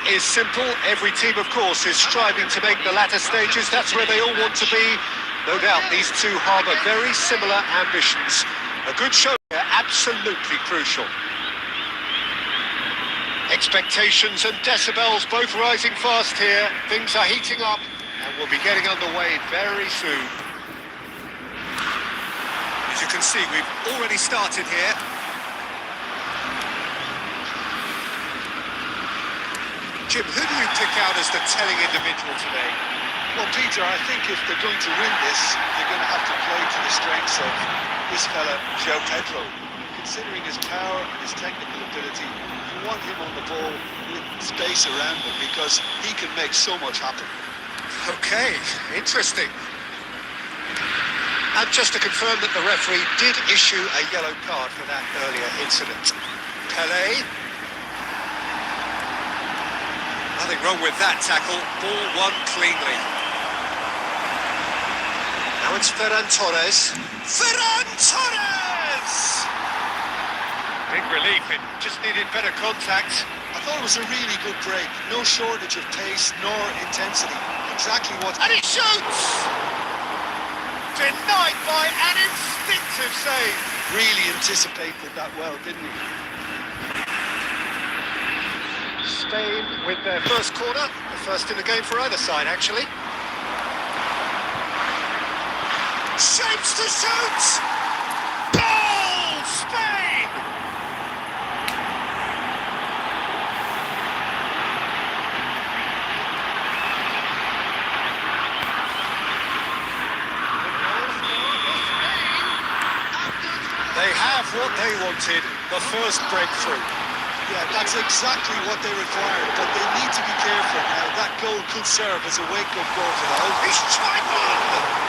Is simple. Every team, of course, is striving to make the latter stages. That's where they all want to be. No doubt these two harbour very similar ambitions. A good show here, absolutely crucial. Expectations and decibels both rising fast here. Things are heating up and we'll be getting underway very soon. As you can see, we've already started here. Jim, who do you pick out as the telling individual today? Well, Peter, I think if they're going to win this, they're going to have to play to the strengths of this fella, João Pedro. Considering his power and his technical ability, you want him on the ball with space around him because he can make so much happen. Okay, interesting. And just to confirm that the referee did issue a yellow card for that earlier incident. Pelé. Nothing wrong with that tackle. Ball won cleanly. Now it's Ferran Torres. Ferran Torres! Big relief. It just needed better contact. I thought it was a really good break. No shortage of pace nor intensity. Exactly what... And he shoots! Denied by an instinctive save. Really anticipated that well, didn't he? Spain with their first corner, the first in the game for either side, actually. Shapes to shoot! Goal! Spain! They have what they wanted, the first breakthrough. Yeah, that's exactly what they required, but they need to be careful now. That goal could serve as a wake-up call for the whole... He's tried one!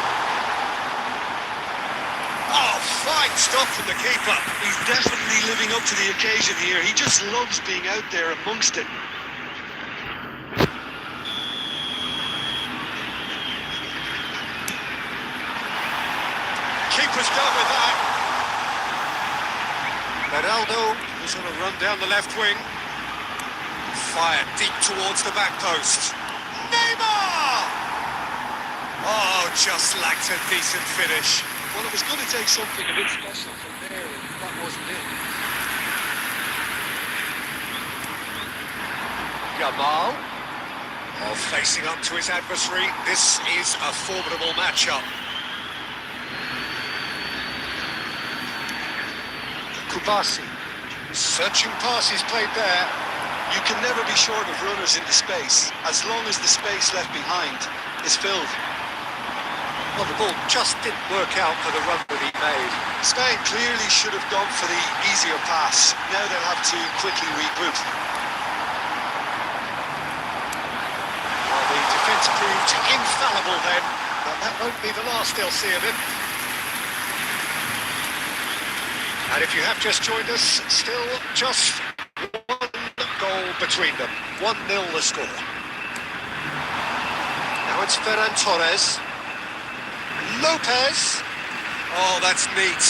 Oh, fine stop from the keeper. He's definitely living up to the occasion here. He just loves being out there amongst it. Keeper's done with that. Ronaldo is on a run down the left wing. Fired deep towards the back post. Neymar! Oh, just lacked a decent finish. Well, it was going to take something a bit special from there, and that wasn't it. Yamal. Oh, facing up to his adversary. This is a formidable matchup. Kubasi. Searching passes played there. You can never be short of runners in the space, as long as the space left behind is filled. Well, the ball just didn't work out for the run that he made. Spain clearly should have gone for the easier pass. Now they'll have to quickly regroup. Well, the defence proved infallible then, but that won't be the last they'll see of him. And if you have just joined us, still just one goal between them. 1-0 the score. Now it's Ferran Torres. Lopez. Oh, that's neat.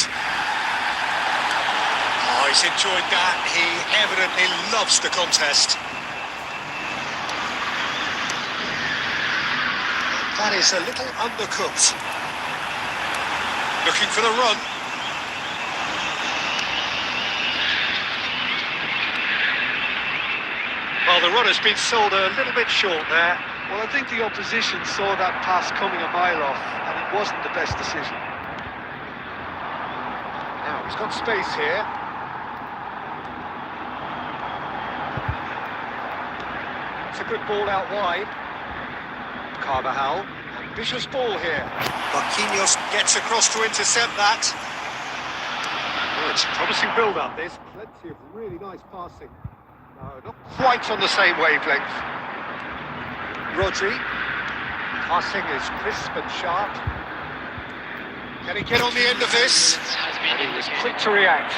Oh, he's enjoyed that. He evidently loves the contest. That is a little undercooked. Looking for the run. Well, the run has been sold a little bit short there. Well, I think the opposition saw that pass coming a mile off, and it wasn't the best decision. Now, he's got space here. It's a good ball out wide. Carvajal, ambitious ball here. Marquinhos gets across to intercept that. Oh, it's a promising build-up, this. Plenty of really nice passing. No, not quite on the same wavelength. Rodri. Passing is crisp and sharp. Can he get on the end of this? And he was quick to react.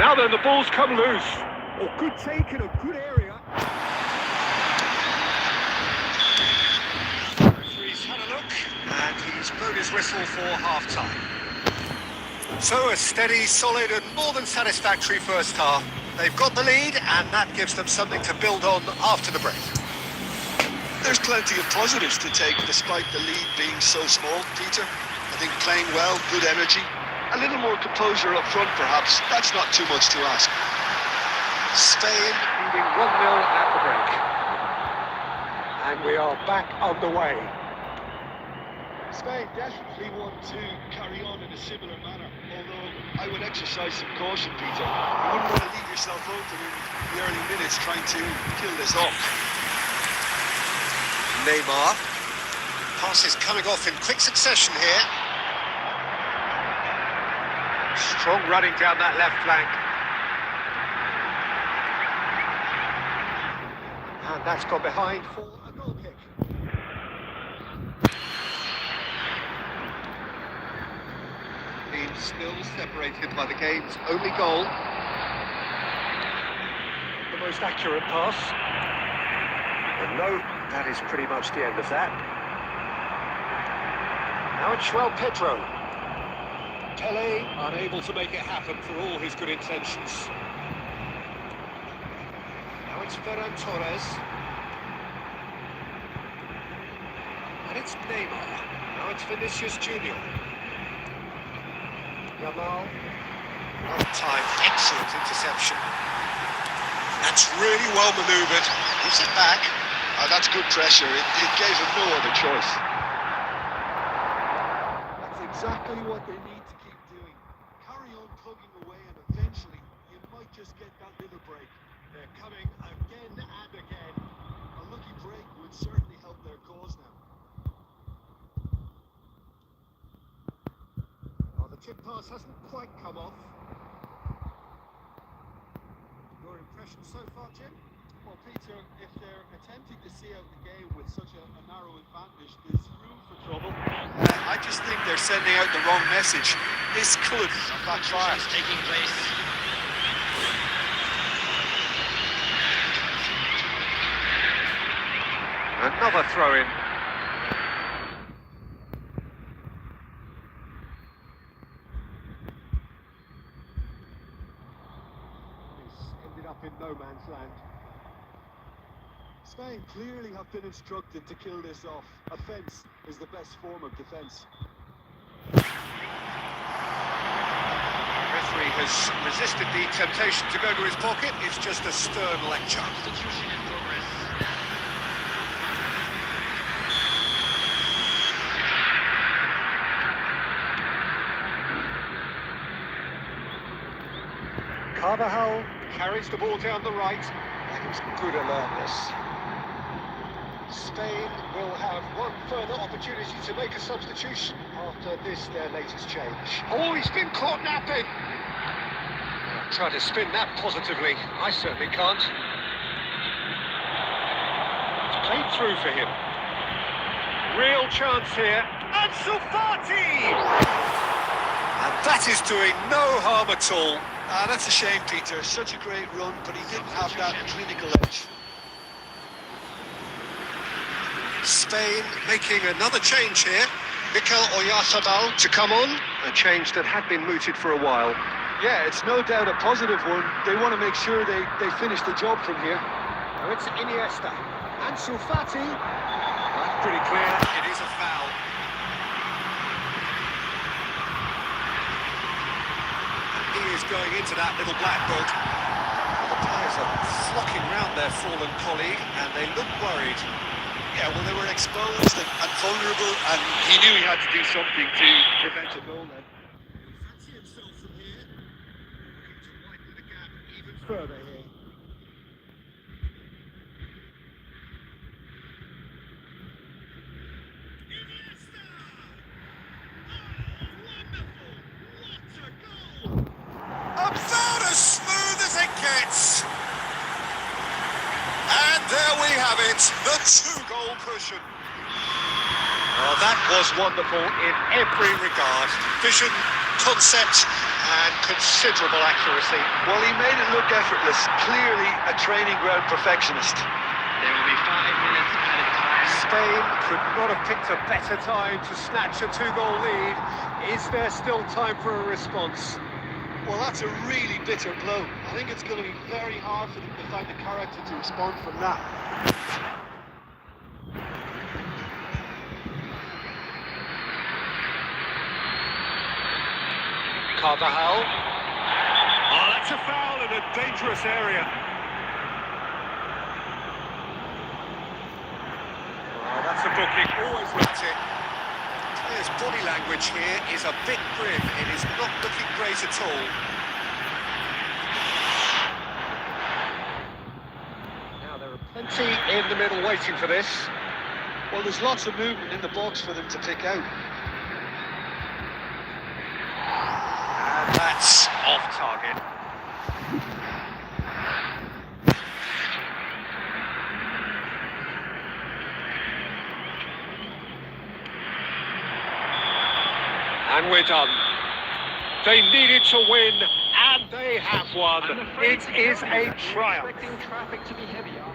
Now then, the ball's come loose. Oh, good take in a good area. He's had a look, and he's blown his whistle for half-time. So a steady, solid and more than satisfactory first half. They've got the lead, and that gives them something to build on after the break. There's plenty of positives to take despite the lead being so small, Peter. I think playing well, good energy, a little more composure up front perhaps. That's not too much to ask. Spain leading 1-0 at the break. And we are back underway. Spain definitely want to carry on in a similar manner, although I would exercise some caution, Peter. You wouldn't want to leave yourself open in the early minutes trying to kill this off. Neymar. Passes coming off in quick succession here. Strong running down that left flank. And that's gone behind for a goal kick. Team still separated by the game's only goal. The most accurate pass. And no, that is pretty much the end of that. Now it's João Pedro. Pele unable to make it happen for all his good intentions. Now it's Ferran Torres. And it's Neymar. Now it's Vinicius Junior. Yamal. Well-timed, excellent interception. That's really well manoeuvred. Gives it back. Oh, that's good pressure. It gave him no other choice. That's exactly what they need to keep doing. Carry on plugging away and eventually you might just get that little break. They're coming again and again. A lucky break would certainly help their cause now. Oh, the tip pass hasn't quite come off. Your impression so far, Jim? Well, Peter, if they're attempting to see out the game with such a narrow advantage, there's room for trouble. I just think they're sending out the wrong message. This could backfire. Taking place. Another throw-in. This ended up in no man's land. Spain clearly have been instructed to kill this off. Offence is the best form of defence. Referee has resisted the temptation to go to his pocket. It's just a stern lecture. Substitution in progress. Carvajal carries the ball down the right. That is good alertness. Spain will have one further opportunity to make a substitution after this, their latest change. Oh, he's been caught napping! Try to spin that positively. I certainly can't. It's played through for him. Real chance here. Ansu Fati! And that is doing no harm at all. That's a shame, Peter. Such a great run, but he didn't have that clinical edge. Spain making another change here. Mikel Oyarzabal to come on. A change that had been mooted for a while. Yeah, it's no doubt a positive one. They want to make sure they finish the job from here. Now it's Iniesta. Ansu Fati. That's pretty clear. It is a foul. He is going into that little black book. The players are flocking round their fallen colleague and they look worried. Yeah, well, they were exposed and vulnerable, and he knew he had to do something to prevent a goal then. Fancy himself from here. Looking to widen the gap even further here. Iniesta! Oh, wonderful! What a goal! About as smooth as it gets! And there we have it, the two-goal cushion. Oh, that was wonderful in every regard. Vision, concept, and considerable accuracy. Well, he made it look effortless. Clearly a training ground perfectionist. There will be 5 minutes added time. Spain could not have picked a better time to snatch a two-goal lead. Is there still time for a response? Well, that's a really bitter blow. I think it's going to be very hard for them to find the character to respond from that. Carvajal. Oh, that's a foul in a dangerous area. Oh, that's a booking. Always looked it. His body language here is a bit grim. It is not looking great at all. Now there are plenty in the middle waiting for this. Well, there's lots of movement in the box for them to pick out. And that's off target. And we're done. They needed to win, and they have won. It is a triumph. Expecting traffic to be heavier.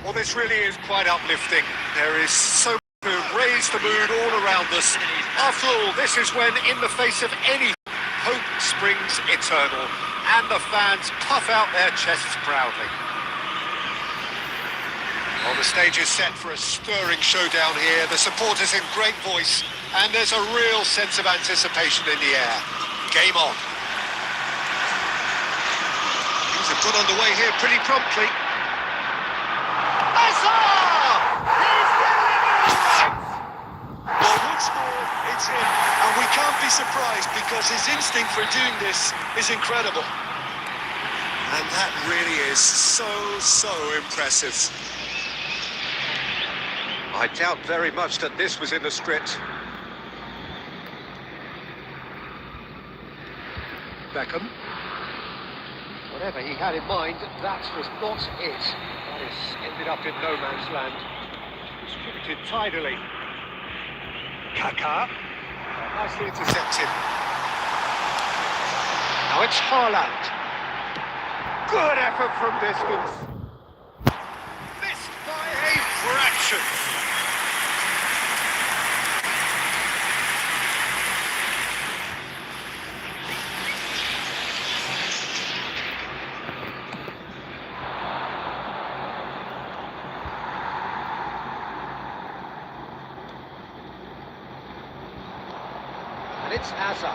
Well, this really is quite uplifting. There is so much to raise the mood all around us. After all, this is when, in the face of any hope springs eternal, and the fans puff out their chests proudly. Well, the stage is set for a stirring showdown here. The supporters in great voice, and there's a real sense of anticipation in the air. Game on. Things are put underway here pretty promptly. Well, once more, it's him, and we can't be surprised because his instinct for doing this is incredible. And that really is so impressive. I doubt very much that this was in the script. Beckham. Whatever he had in mind, that was not it. That has ended up in no man's land. Distributed tidily. Kaka. Nicely intercepted. Now it's Haaland. Good effort from distance. Missed by a fraction. And it's Hazard.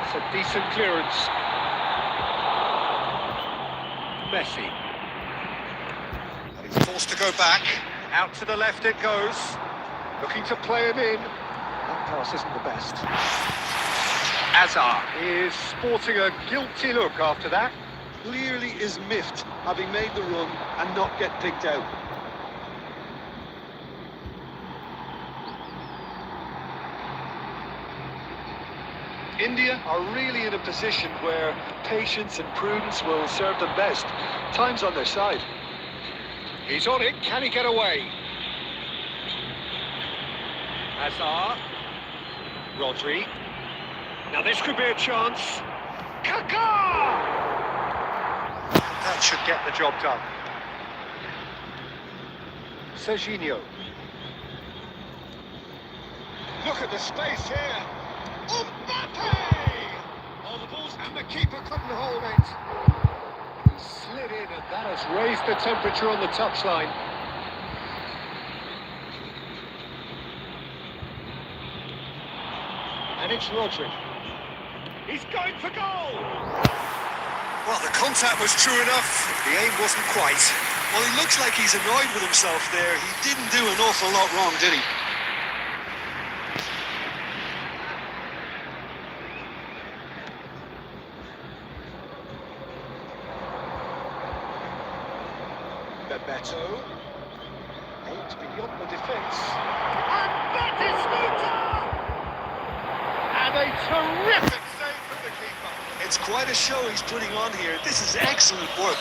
It's a decent clearance. Messi. And he's forced to go back. Out to the left it goes. Looking to play him in. That pass isn't the best. Hazard is sporting a guilty look after that. Clearly is miffed, having made the run and not get picked out. India are really in a position where patience and prudence will serve them best. Time's on their side. He's on it. Can he get away? Hazard. Rodri. Now this could be a chance. Kaka! That should get the job done. Serginho. Look at the space here. Mbappe! Oh, the ball's and the keeper couldn't hold it. He slid in, and that has raised the temperature on the touchline. And it's Rodri. He's going for goal! Well, the contact was true enough. The aim wasn't quite. Well, he looks like he's annoyed with himself there. He didn't do an awful lot wrong, did he? Bebeto. Aimed beyond the defence. And that is Scoota! And a terrific save from the keeper. It's quite a show he's putting on here. This is excellent work.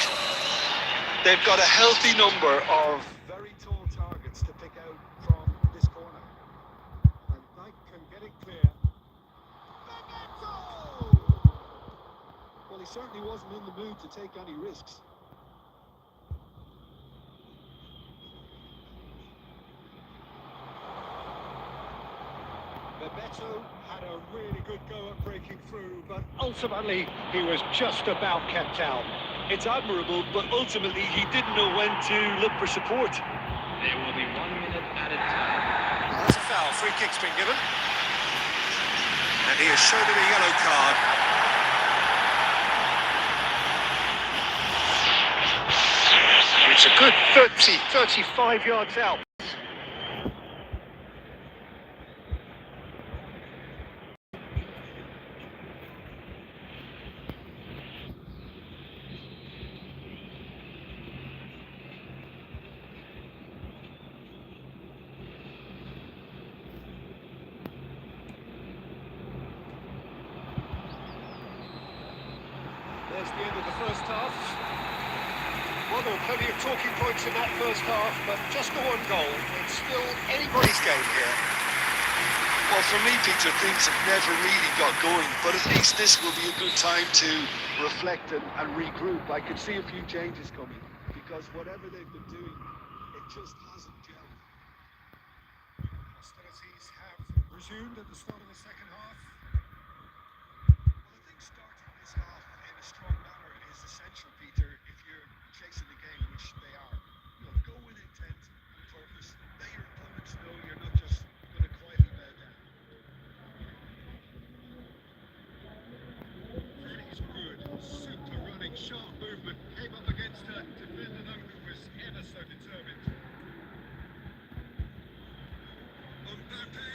They've got a healthy number of very tall targets to pick out from this corner. And Knight can get it clear. Bebeto! Well, he certainly wasn't in the mood to take any risks. Bebeto had a really good go at breaking through, but ultimately he was just about kept out. It's admirable, but ultimately he didn't know when to look for support. There will be 1 minute added time. That's a foul. Free kick's been given. And he has shown him a yellow card. It's a good 35 yards out. There's the end of the first half. Well, there were plenty of talking points in that first half, but just the one goal. It's still anybody's game here. Well, for me, Peter, things have never really got going, but at least this will be a good time to reflect and regroup. I could see a few changes coming, because whatever they've been doing, it just hasn't gelled. Hostilities have resumed at the start of the second half. Well, I think starting this half in a strong manner is essential, Peter, if you're chasing the game, which they are. You know, go with intent and purpose. Let your opponents know you're not just going to quietly bow down. He's good, super running, sharp movement, came up against a defender though who was ever so determined. Mbappe!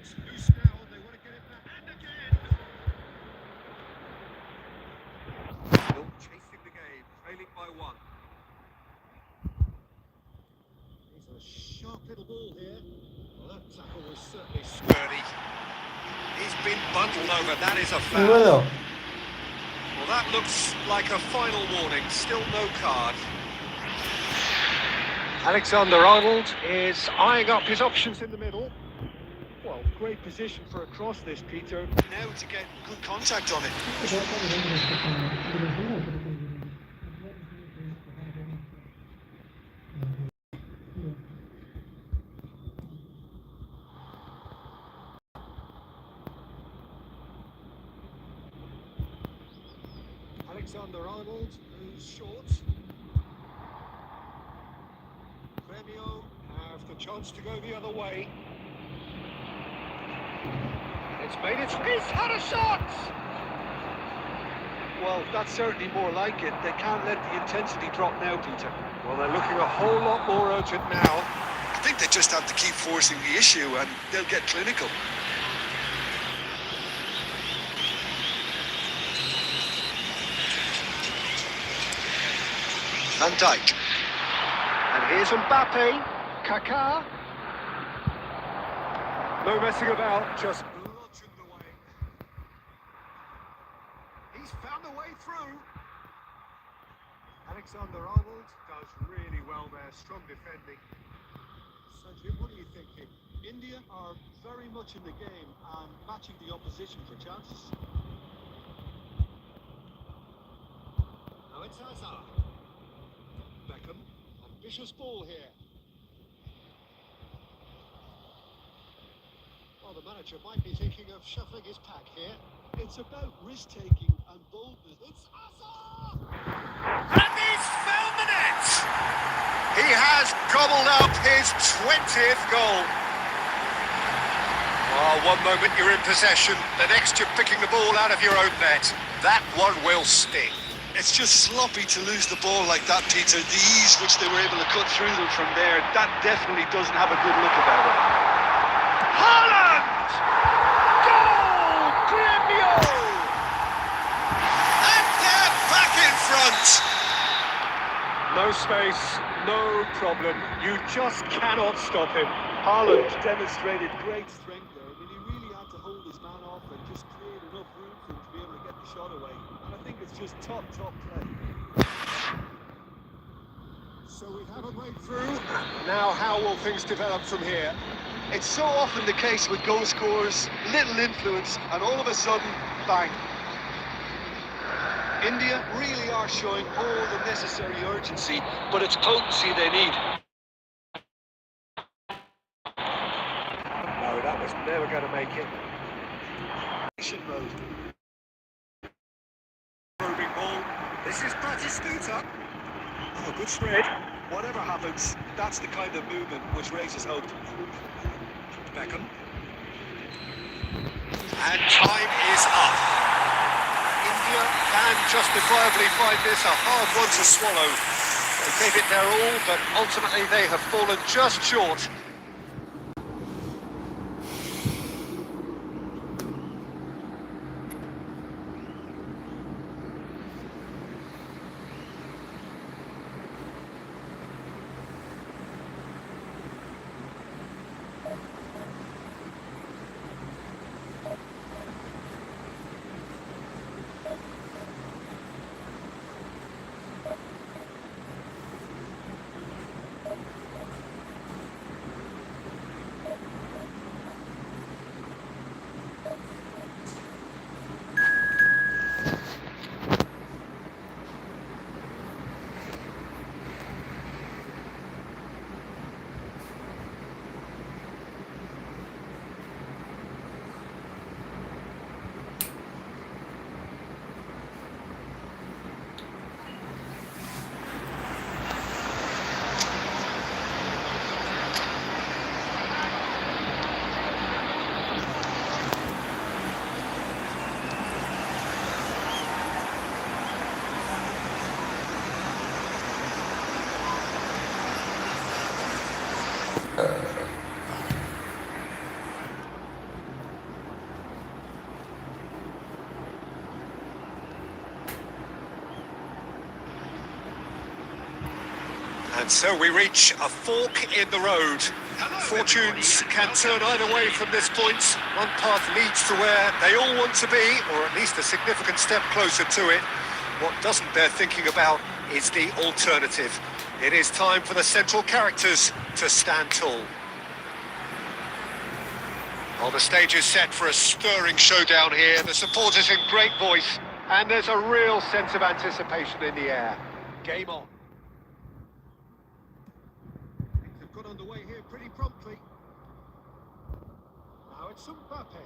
It's loose now, they want to get it back, and again! Still chasing the game, trailing by one. Here's a sharp little ball here. Well, that tackle was certainly sturdy. He's been bundled over, that is a foul. Bueno, Well, that looks like a final warning. Still no card. Alexander-Arnold is eyeing up his options in the middle. Well, great position for a cross this, Peter. Now to get good contact on it. Alexander-Arnold, who's short. Gremio have the chance to go the other way. It's made its... He's had a shot! Well, that's certainly more like it. They can't let the intensity drop now, Peter. Well, they're looking a whole lot more urgent now. I think they just have to keep forcing the issue and they'll get clinical. Van Dijk. And here's Mbappe, Kaka. No messing about, just bludgeoned away. He's found a way through. Alexander-Arnold does really well there, strong defending. So Jim, what are you thinking? India are very much in the game and matching the opposition for chances. Now it's Hazard. Beckham, ambitious ball here. Well, the manager might be thinking of shuffling his pack here. It's about risk-taking and boldness. It's Hazard! And he's found the net! He has gobbled up his 20th goal. Oh, one moment you're in possession, the next you're picking the ball out of your own net. That one will sting. It's just sloppy to lose the ball like that, Peter. The ease which they were able to cut through them from there, that definitely doesn't have a good look about it. Haaland! Goal! Gremio! And they're back in front! No space, no problem. You just cannot stop him. Haaland demonstrated great strength there. I mean, he really had to hold his man off and just create enough room for him to be able to get the shot away. And I think it's just top play. So we have a breakthrough. Now how will things develop from here? It's so often the case with goal scorers, little influence, and all of a sudden, bang. India really are showing all the necessary urgency, but it's potency they need. No, that was never going to make it. Action mode. Probing ball. This is Batistuta. Oh, good spread. Whatever happens, that's the kind of movement which raises hope. Beckham. And time is up. India can justifiably find this a hard one to swallow. They gave it their all, but ultimately they have fallen just short. And so we reach a fork in the road. Fortunes can turn either way from this point. One path leads to where they all want to be, or at least a significant step closer to it. What doesn't bear thinking about is the alternative. It is time for the central characters to stand tall. Well, the stage is set for a stirring showdown here. The supporters in great voice, and there's a real sense of anticipation in the air. Game on. Things have got underway here pretty promptly. Now it's Mbappe,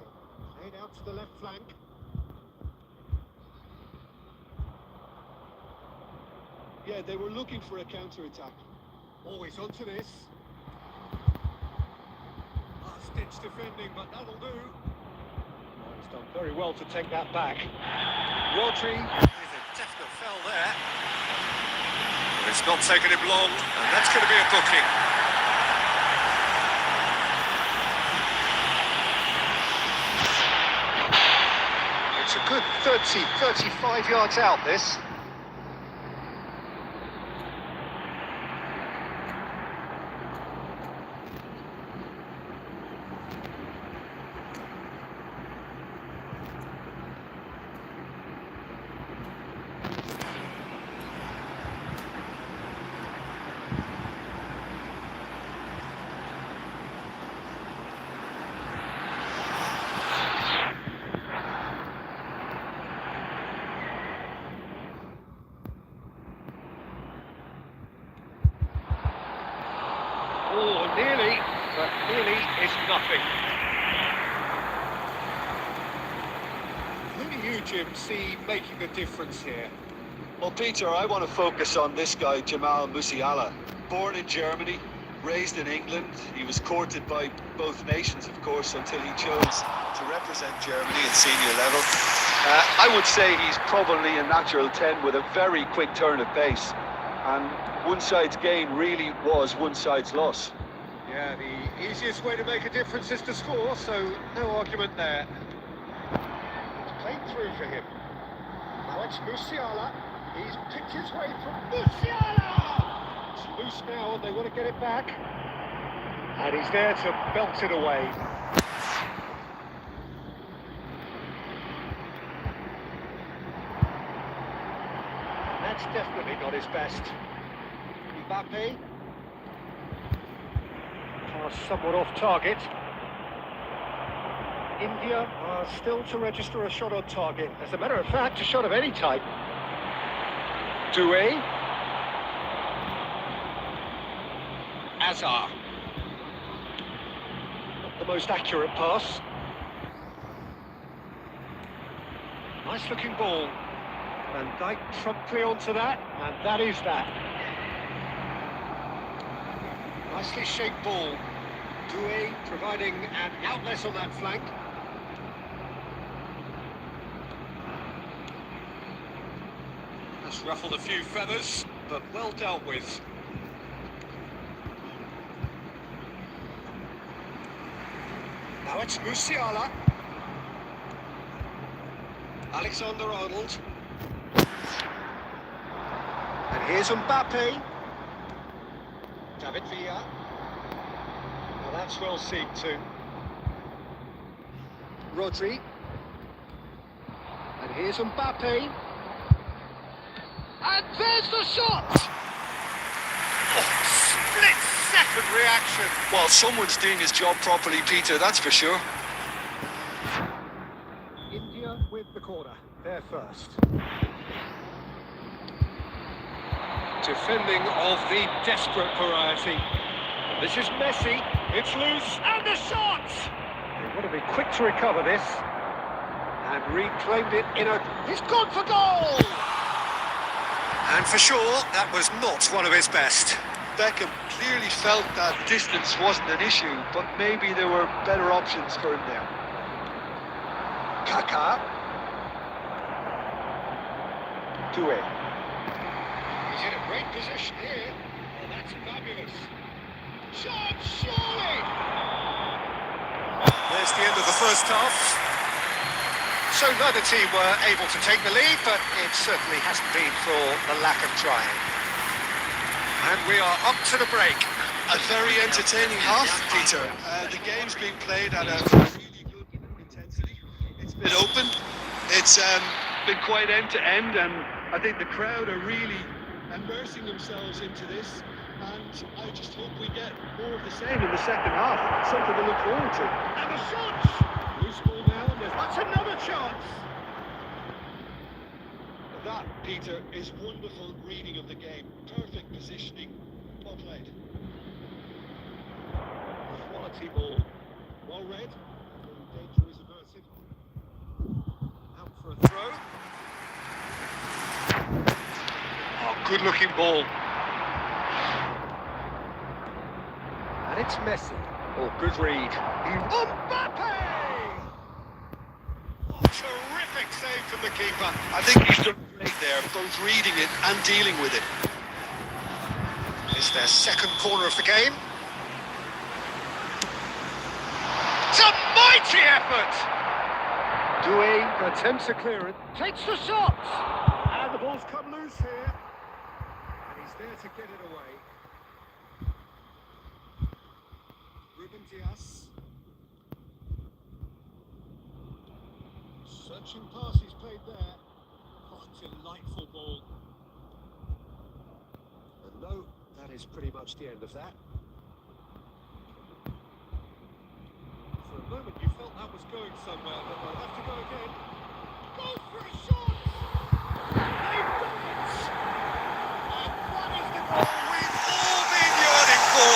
played out to the left flank. Yeah, they were looking for a counter-attack. Always onto this. Last-ditch defending, but that'll do. Oh, he's done very well to take that back. Rodri with a definite foul there. But it's not taken him long, and that's going to be a booking. It's a good 35 yards out, this. Oh, nearly, but nearly is nothing. Who do you, Jim, see making a difference here? Well, Peter, I want to focus on this guy, Jamal Musiala. Born in Germany, raised in England. He was courted by both nations, of course, until he chose to represent Germany at senior level. I would say he's probably a natural 10 with a very quick turn of pace. And one side's gain really was one side's loss. Yeah, the easiest way to make a difference is to score, so no argument there. It's played through for him. Now it's Musiala. He's picked his way from Musiala! It's loose now and they want to get it back. And he's there to belt it away. That's definitely not his best. Mbappe. Pass somewhat off target. India are still to register a shot on target. As a matter of fact, a shot of any type. Doué. Azar. Not the most accurate pass. Nice looking ball. Van Dijk promptly onto that, and that is that. Nicely shaped ball. Doué providing an outlet on that flank. That's ruffled a few feathers, but well dealt with. Now it's Musiala. Alexander-Arnold. And here's Mbappe. David Villa. Now that's well seen too. Rodri. And here's Mbappe. And there's the shot! Oh, split-second reaction. Well, someone's doing his job properly, Peter, that's for sure. India with the corner. They're first. Defending of the desperate variety. This is Messi. It's loose. And the shot! They want to be quick to recover this. And reclaimed it in a... He's gone for goal! And for sure, that was not one of his best. Beckham clearly felt that distance wasn't an issue, but maybe there were better options for him there. Kaka. Doué. He's in a great position here. Well, that's fabulous. chance, surely! There's the end of the first half. So neither team were able to take the lead, but it certainly hasn't been for the lack of trying. And we are up to the break. A very entertaining half, Peter. The game's being played at a really good intensity. It's been open. It's been quite end to end, and I think the crowd are really immersing themselves into this. And I just hope we get more of the same in the second half. Something to look forward to. And the shots! Loose ball now, and that's another chance! That, Peter, is wonderful reading of the game. Perfect positioning. Well played. Quality ball. Well read. Danger is averted. Out for a throw. Oh, good looking ball. And it's Messi. Oh, good read. Mbappe! Oh, terrific save from the keeper. I think he's done great there, both reading it and dealing with it. It's their second corner of the game. It's a mighty effort! Doué attempts a clearance, takes the shot! And the ball's come loose here. And he's there to get it away. Ruben Diaz. Searching pass he's played there. Oh, delightful ball. And no, that is pretty much the end of that. For a moment you felt that was going somewhere, but they'll have to go again. Go for a shot! They've done it! And that is the goal we've all been yearning for!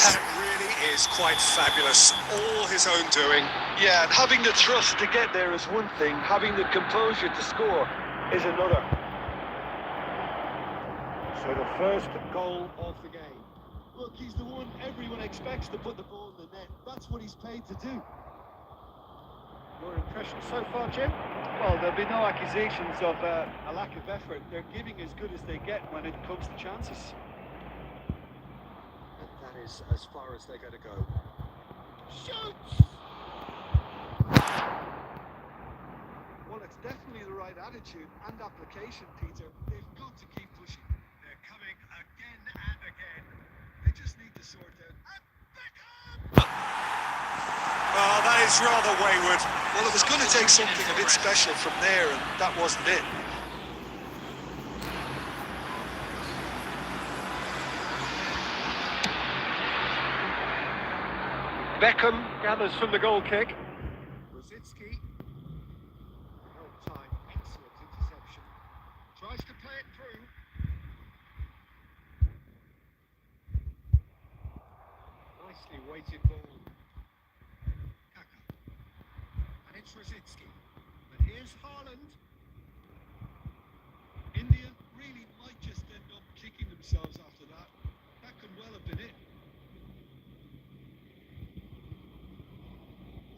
That really is quite fabulous. All his own doing. Yeah, and having the trust to get there is one thing, having the composure to score is another. So the first goal of the game. Look, he's the one everyone expects to put the ball in the net. That's what he's paid to do. Your impression so far, Jim? Well, there'll be no accusations of a lack of effort. They're giving as good as they get when it comes to chances. And that is as far as they're going to go. Shoots! Well, it's definitely the right attitude and application, Peter. They've got to keep pushing. They're coming again and again. They just need to sort out. And Beckham! Oh, that is rather wayward. Well, it was going to take something a bit special from there, and that wasn't it. Beckham gathers from the goal kick. Rosicki. Held time, excellent interception. Tries to play it through. Nicely weighted ball. Kaka. And it's Rosicki. But here's Haaland. India really might just end up kicking themselves after that. That could well have been it.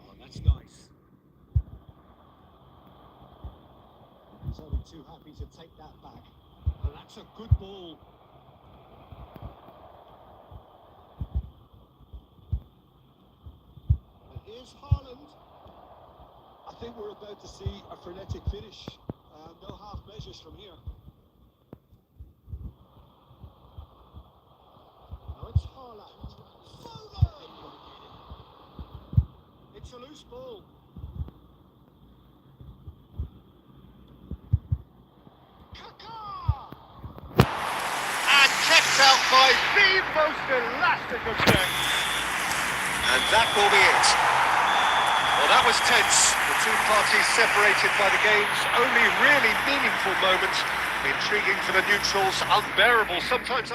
Oh, that's nice. He's only too happy to take that back. And that's a good ball. And here's Haaland. I think we're about to see a frenetic finish. No half measures from here. Now it's Haaland. Foden! It's a loose ball. Kaka! And kept out by the most elastic of them. And that will be it. Well, that was tense. The two parties separated by the game's only really meaningful moment. Intriguing for the neutrals, unbearable, sometimes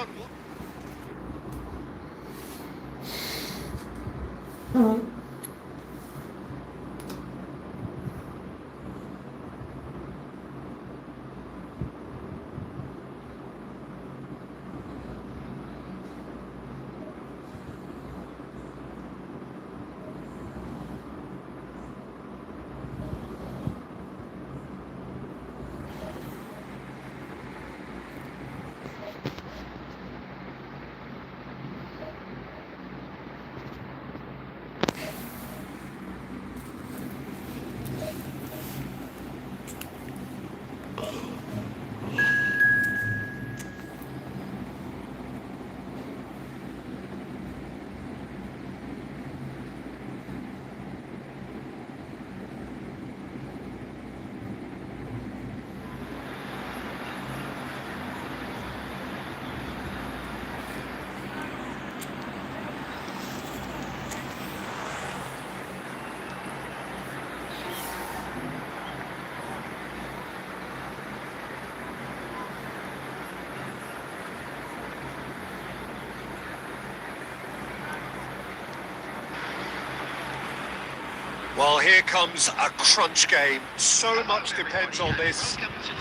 Well, here comes a crunch game. So much depends on this.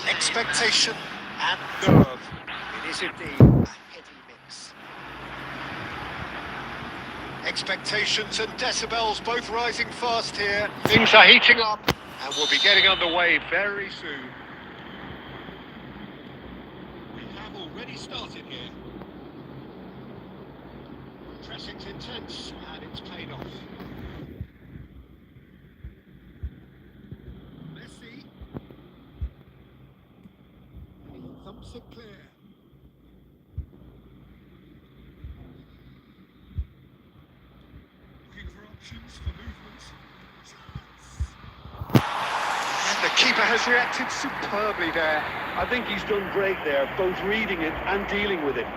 Expectation and nerve. It is indeed a heady mix. Expectations and decibels both rising fast here. Things are heating up and we'll be getting underway very soon. We have already started here. Pressing's intense and it's paid off. Messi. He thumps it clear. Looking for options for movement. Chance! And the keeper has reacted superbly there. I think he's done great there, both reading it and dealing with it.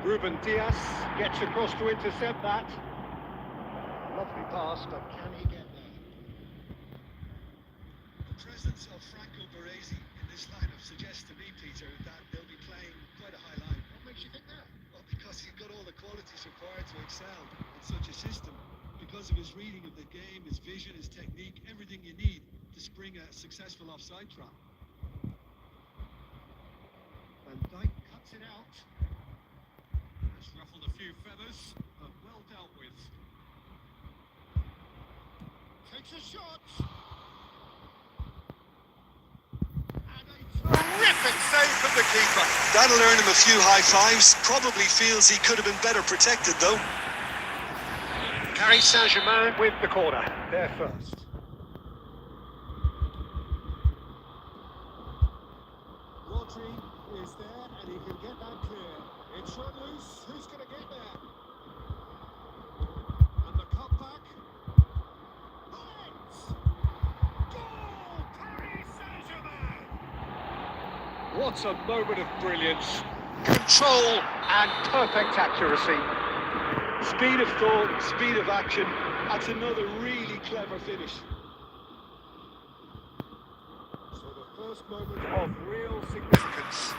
Ruben Diaz gets across to intercept that. Lovely pass, but can he get there? The presence of Franco Baresi in this lineup suggests to me, Peter, that they'll be playing quite a high line. What makes you think that? Well, because he's got all the qualities required to excel in such a system. Because of his reading of the game, his vision, his technique, everything you need to spring a successful offside trap. Van Dijk cuts it out. Has ruffled a few feathers, but well dealt with. Takes a shot. And a terrific save from the keeper. That'll earn him a few high fives. Probably feels he could have been better protected, though. Paris Saint-Germain with the corner. They're first. Rodri is there and he can get that clear. It's run loose. Who's going to get there? And the cutback. Right! Goal! Paris Saint-Germain! What a moment of brilliance. Control and perfect accuracy. Speed of thought, speed of action. That's another really clever finish. So the first moment of real significance.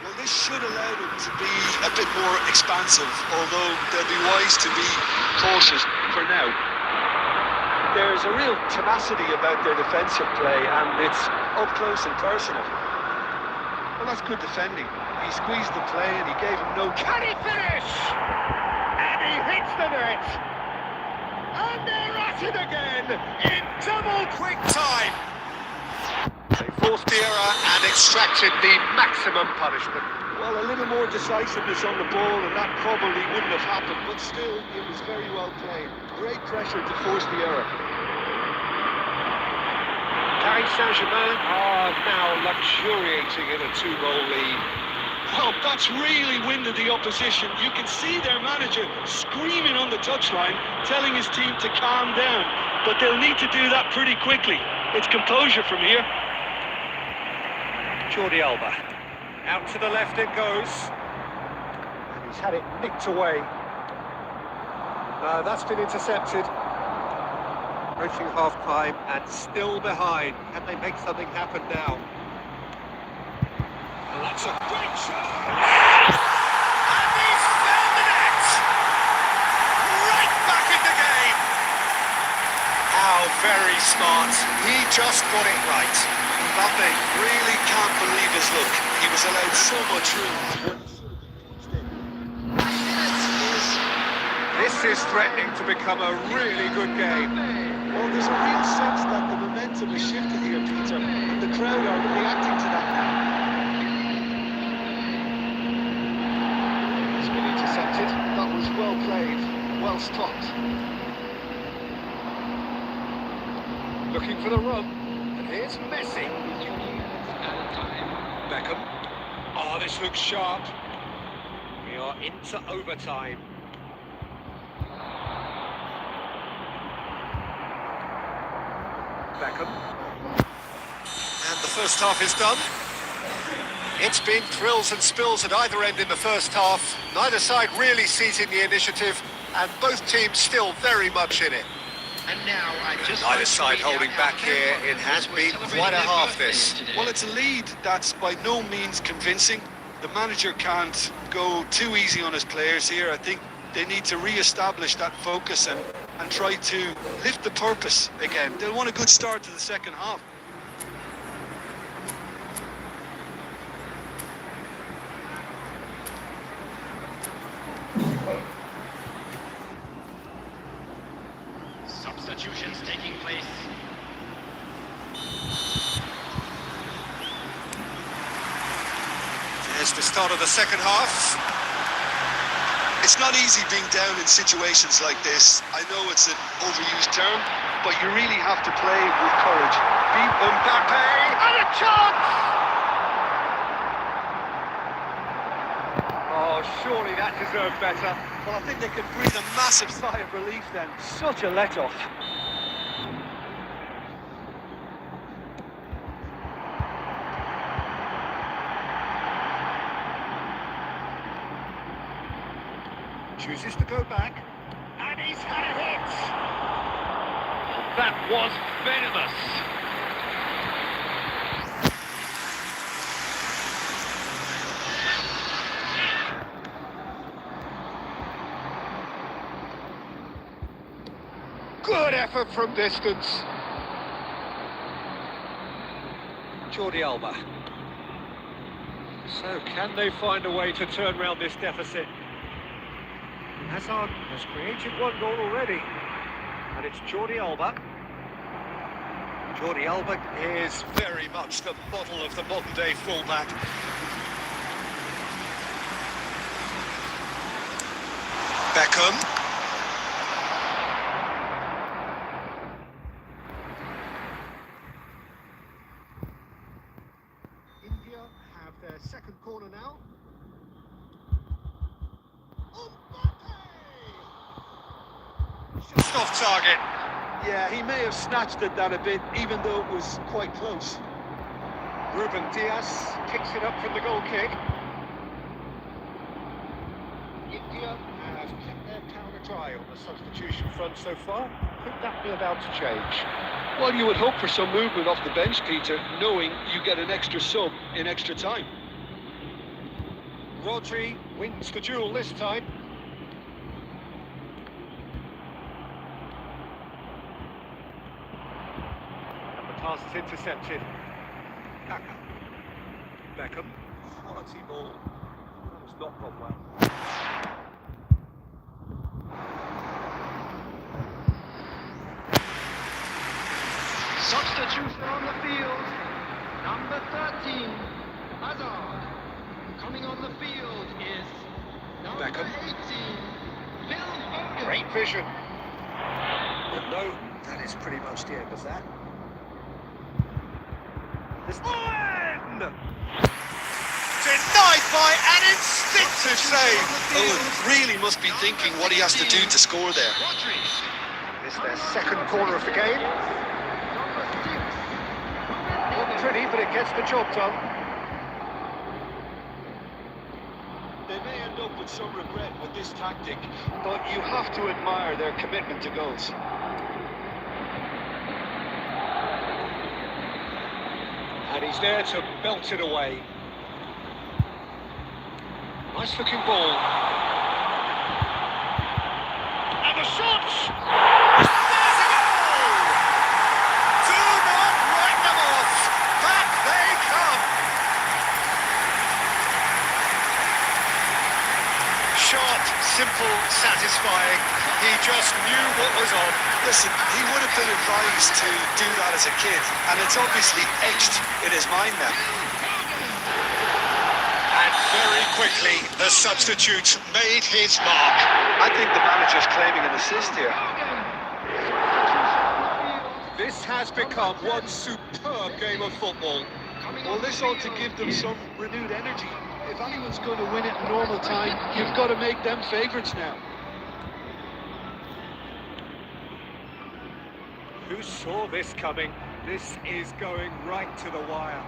Well, this should allow them to be a bit more expansive, although they'll be wise to be cautious for now. There's a real tenacity about their defensive play, and it's up close and personal. Well, that's good defending. He squeezed the play and he gave him no... Can he finish? And he hits the net. And they're at it again in double quick time. They forced the error and extracted the maximum punishment. Well, a little more decisiveness on the ball and that probably wouldn't have happened, but still, it was very well played. Great pressure to force the error. Paris Saint-Germain are now luxuriating in a 2-goal lead. Well, that's really winded the opposition. You can see their manager screaming on the touchline, telling his team to calm down. But they'll need to do that pretty quickly. It's composure from here. Jordi Alba. Out to the left it goes. And he's had it nicked away. That's been intercepted. Approaching half-time and still behind. Can they make something happen now? And that's a great shot! And he's found the net! Right back in the game! How very smart. He just got it right. Mbappe really can't believe his luck. He was allowed so much room. This is threatening to become a really good game. Well, there's a real sense that the momentum has shifted here, Peter, and the crowd are reacting to that now. It's been intercepted. That was well played, well stopped. Looking for the run, and here's Messi. Beckham. Oh, this looks sharp. We are into overtime. Beckham. And the first half is done. It's been thrills and spills at either end in the first half. Neither side really seizing the initiative, and both teams still very much in it. And now I just Neither side holding back here. It has been quite a half this. Well, it's a lead that's by no means convincing. The manager can't go too easy on his players here. I think they need to re-establish that focus and try to lift the purpose again. They'll want a good start to the second half. Substitutions taking place. Here's the start of the second half. It's not easy being down in situations like this. I know it's an overused term, but you really have to play with courage. Beat Mbappe and a chance! Oh, surely that deserved better. Well, I think they can breathe a massive sigh of relief then. Such a let-off. Chooses to go back. And he's had a hit! That was venomous. Good effort from distance. Jordi Alba. So, can they find a way to turn around this deficit? Hazard has created one goal already. And it's Jordi Alba. Jordi Alba is very much the model of the modern-day fullback. Beckham. India have their second corner now. Just off target. Yeah, he may have snatched at that a bit, even though it was quite close. Ruben Diaz kicks it up from the goal kick. India have kept their powder dry on the substitution front so far. Could that be about to change? Well, you would hope for some movement off the bench, Peter, knowing you get an extra sub in extra time. Rodri wins the duel this time. And the pass is intercepted. Kaka. Beckham. Quality ball. That was not gone well. Substitution on the field. Number 13, Hazard. Coming on the field is number Beckham. 18, Phil Foden. Great vision. But no, that is pretty much the end of that. There's Owen! Denied by an instinctive save. Owen really must be thinking what he has to do to score there. Rodri. It's their second corner of the game. Not pretty, but it gets the job done. They may end up with some regret with this tactic, but you have to admire their commitment to goals. And he's there to belt it away. Nice looking ball. And the shot! There's a goal! Do not write them off! Back they come! Short, simple, satisfying. He just knew what was on. Listen, he would have been advised to do that as a kid, and it's obviously etched in his mind now. And very quickly, the substitute made his mark. I think the manager's claiming an assist here. This has become one superb game of football. Well, this ought to give them some renewed energy. If anyone's going to win it in normal time, you've got to make them favourites now. Who saw this coming? This is going right to the wire.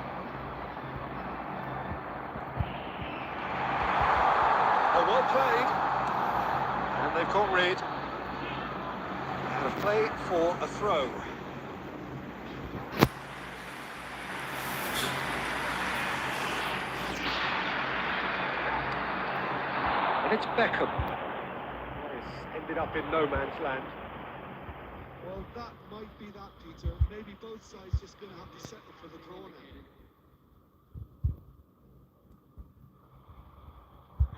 Oh, well played. And they've got rid. Out of play for a throw. And it's Beckham. ended up in no man's land. Well, that might be that, Peter. Maybe both sides just going to have to settle for the draw now.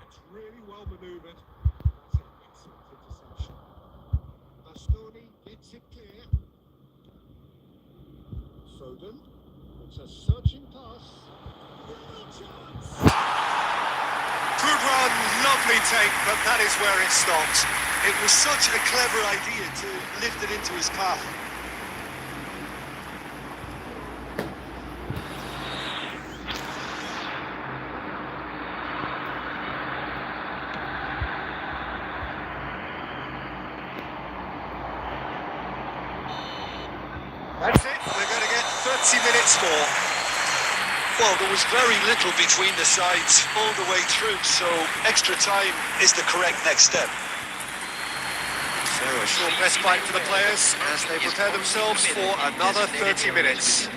It's really well manoeuvred. That's an excellent interception. Bastoni gets it clear. Foden. It's a searching pass. Real chance! Good run, lovely take, but that is where it stopped. It was such a clever idea to lift it into his path. That's it, we're going to get 30 minutes more. Well, there was very little between the sides all the way through, so extra time is the correct next step. So a short respite for the players as they prepare themselves for another 30 minutes.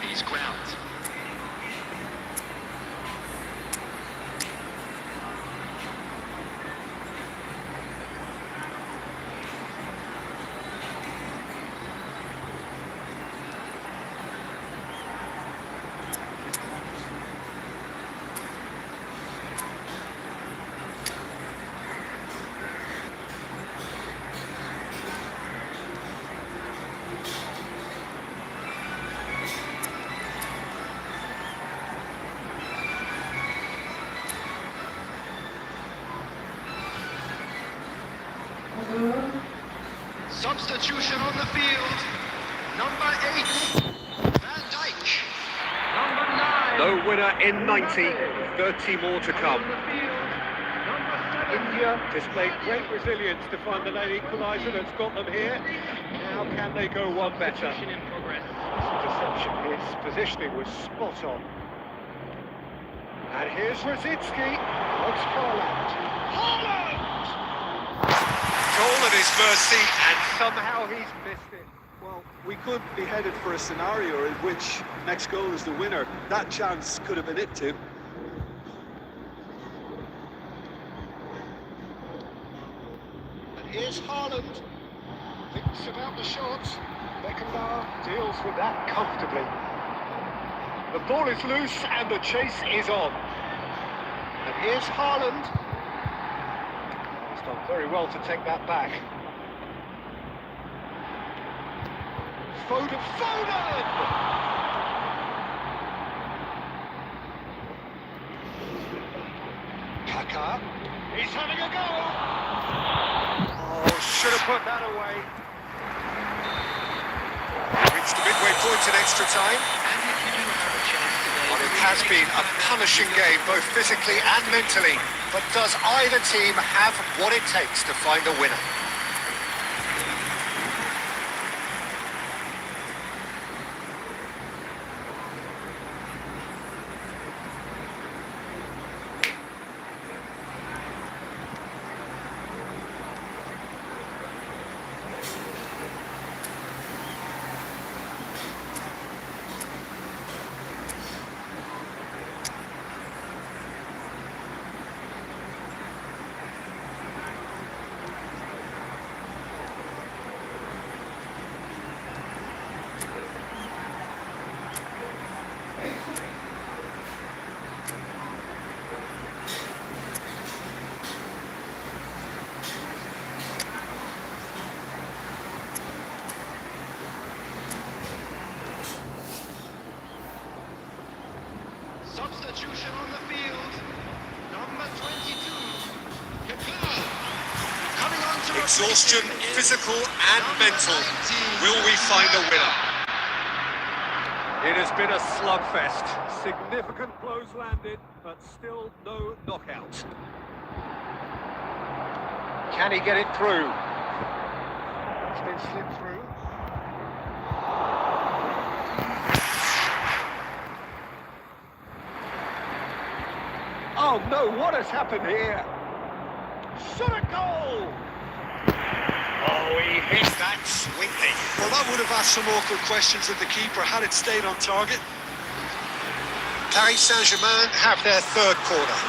Substitution on the field. Number 8, Van Dijk. Number 9. No winner in 90, 30 more to come. On the field. Number 7. India displayed great resilience to find the late equaliser that's got them here. Now can they go one better? In progress. Interception, his positioning was spot on. And here's Rosicki. What's Haaland? Haaland! Goal at his mercy, and somehow he's missed it. Well, we could be headed for a scenario in which next goal is the winner. That chance could have been it, Tim. And here's Haaland. Thinks about the shot. Beckenbauer deals with that comfortably. The ball is loose and the chase is on. And here's Haaland. He's done very well to take that back. Foden! Kaka. He's having a go! Oh, should have put that away. Reached the midway point in extra time. Well, it has been a punishing game, both physically and mentally. But does either team have what it takes to find a winner? Substitution on the field. Number 22. Kaka. Coming on to Exhaustion, physical and mental. 19. Will we find a winner? It has been a slugfest. Significant blows landed, but still no knockout. Can he get it through? It's been slipped through. Oh no, what has happened here? Shot a goal! Oh, he hit that sweetly. Well, that would have asked some awkward questions of the keeper had it stayed on target. Paris Saint-Germain have their third corner.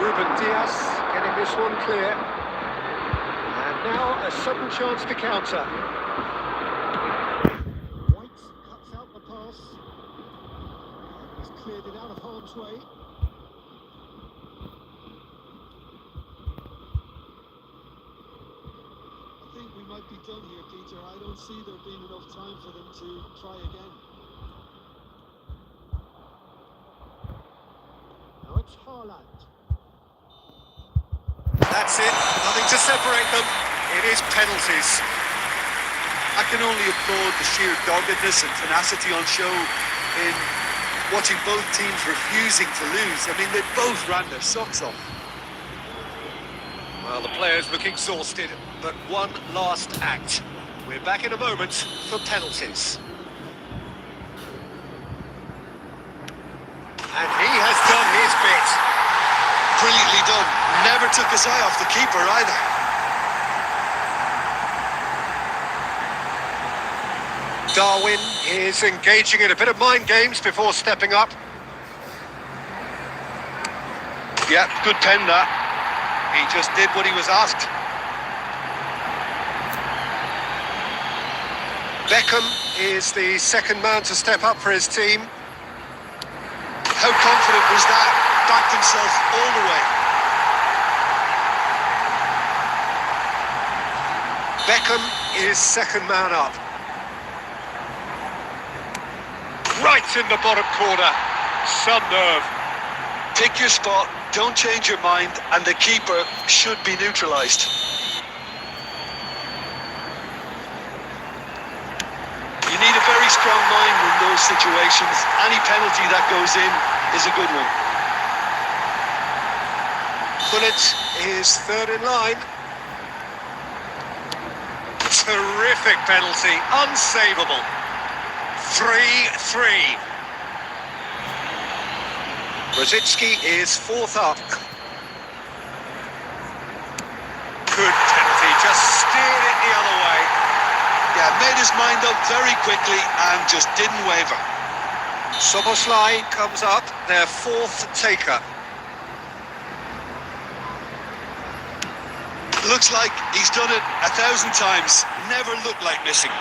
Ruben Diaz getting this one clear. And now a sudden chance to counter. White cuts out the pass. He's cleared it out of harm's way. I think we might be done here, Peter. I don't see there being enough time for them to try again. Now it's Haaland. That's it, nothing to separate them. It is penalties. I can only applaud the sheer doggedness and tenacity on show in watching both teams refusing to lose. I mean, they both ran their socks off. Well, the players look exhausted, but one last act. We're back in a moment for penalties. And he has done his bit. Brilliantly done. Never took his eye off the keeper either. Darwin is engaging in a bit of mind games before stepping up. Yeah, good pen that. He just did what he was asked. Beckham is the second man to step up for his team. How confident was that? Backed himself all the way. Beckham is second man up. Right in the bottom corner. Some nerve. Pick your spot, don't change your mind, and the keeper should be neutralised. You need a very strong mind in those situations. Any penalty that goes in is a good one. Bullet is third in line. Terrific penalty, unsavable. 3-3. Rosicki is fourth up. Good penalty, just steered it the other way. Yeah, made his mind up very quickly and just didn't waver. Soboslai comes up, their fourth taker. Looks like he's done it 1,000 times. Never looked like missing.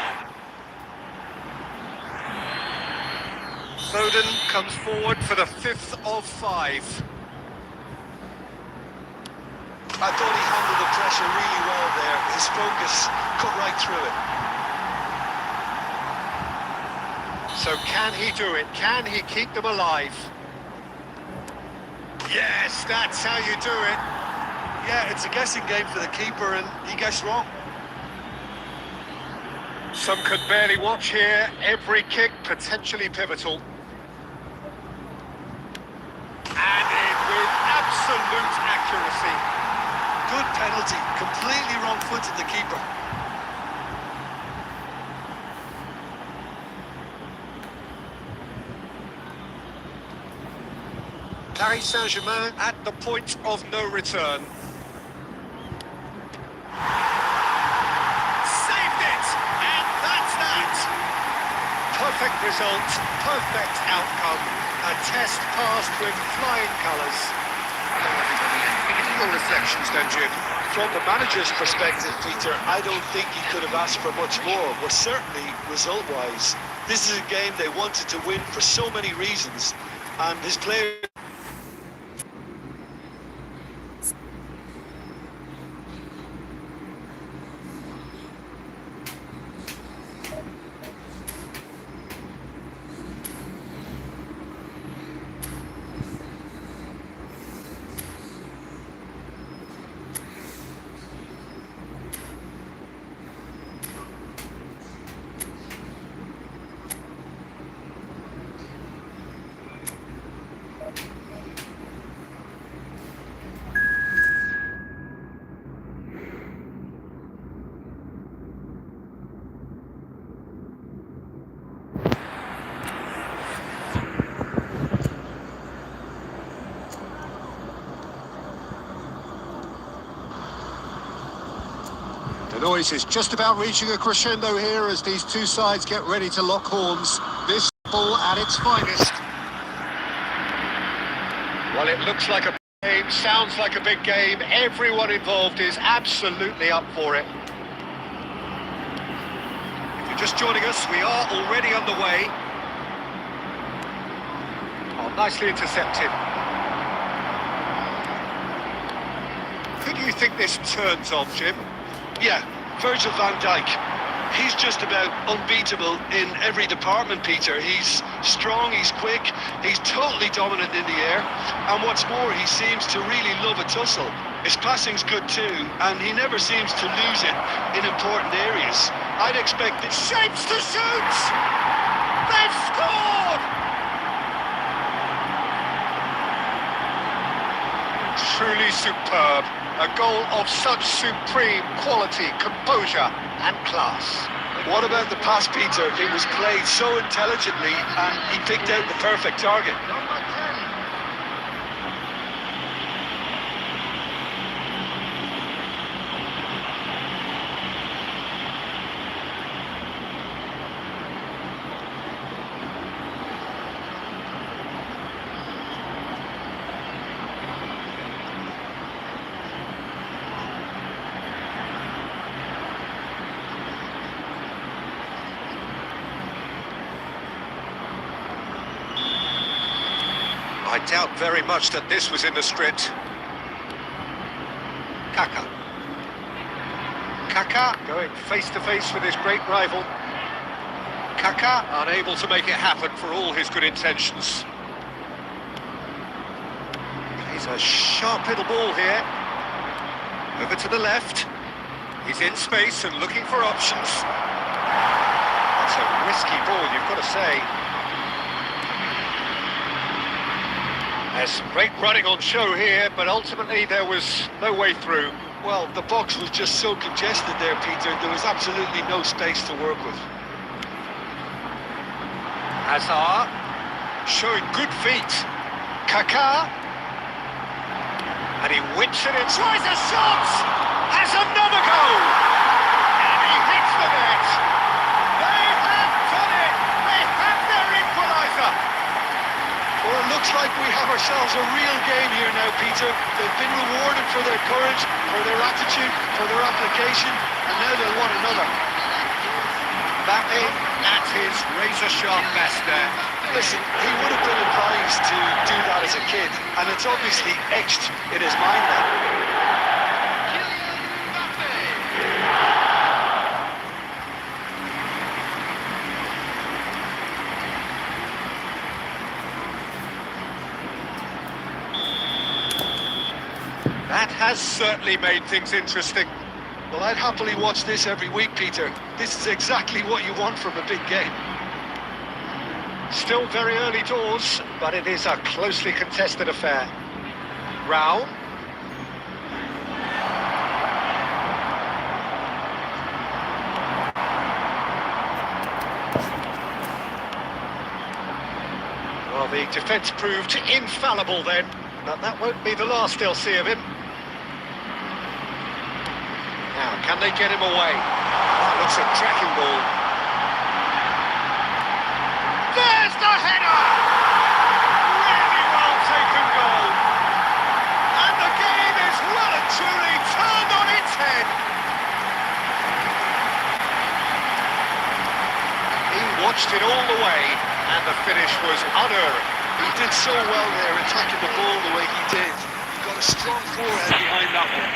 Foden comes forward for the fifth of five. I thought he handled the pressure really well there. His focus cut right through it. So can he do it? Can he keep them alive? Yes, that's how you do it. Yeah, it's a guessing game for the keeper and he guessed wrong. Some could barely watch here. Every kick potentially pivotal. And in with absolute accuracy. Good penalty, completely wrong-footed the keeper. Paris Saint-Germain at the point of no return. Saved it! And that's that! Perfect result, perfect outcome. A test passed with flying colours. Your reflections then, Jim? From the manager's perspective, Peter, I don't think he could have asked for much more, but certainly, result-wise, this is a game they wanted to win for so many reasons, and his players... The noise is just about reaching a crescendo here as these two sides get ready to lock horns. This ball at its finest. Well, it looks like a Game sounds like a big game. Everyone involved is absolutely up for it. If you're just joining us, we are already underway. Oh, nicely intercepted. Who do you think this turns on, Jim? Yeah, Virgil van Dijk. He's just about unbeatable in every department, Peter. He's strong, he's quick, he's totally dominant in the air, and what's more, he seems to really love a tussle. His passing's good too, and he never seems to lose it in important areas. I'd expect it. Shapes to shoot! They've scored! Truly superb. A goal of such supreme quality, composure and class. What about the pass, Peter? It was played so intelligently and he picked out the perfect target. Number 10. I doubt very much that this was in the script. Kaka. Kaka going face to face with his great rival. Kaka unable to make it happen for all his good intentions. He's a sharp little ball here. Over to the left. He's in space and looking for options. That's a risky ball, you've got to say. There's some great running on show here, but ultimately there was no way through. Well, the box was just so congested there, Peter. There was absolutely no space to work with. Hazard showing good feet. Kaka. And he whips it in. Tries a shot! Has another goal! And he hits the net! They have done it! They have their equaliser! Well, it looks like we have ourselves a real game here now, Peter. They've been rewarded for their courage, for their attitude, for their application, and now they'll want another. Mbappe at his razor-sharp best there. Listen, he would have been advised to do that as a kid, and it's obviously etched in his mind now. That has certainly made things interesting. Well, I'd happily watch this every week, Peter. This is exactly what you want from a big game. Still very early doors, but it is a closely contested affair. Rao. Well, the defence proved infallible then, but that won't be the last they'll see of him. Now, can they get him away? That looks a tracking ball. There's the header! Really well taken goal. And the game is well and truly turned on its head. He watched it all the way, and the finish was unerring. He did so well there, attacking the ball the way he did. He got a strong forehead behind that one.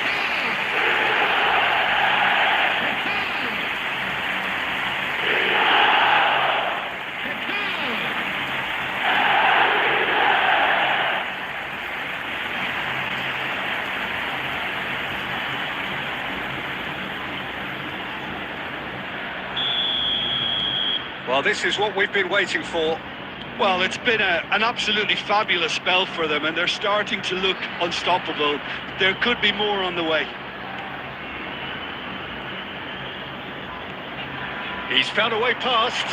Well, this is what we've been waiting for. Well, it's been an absolutely fabulous spell for them, and they're starting to look unstoppable. There could be more on the way. He's found a way past.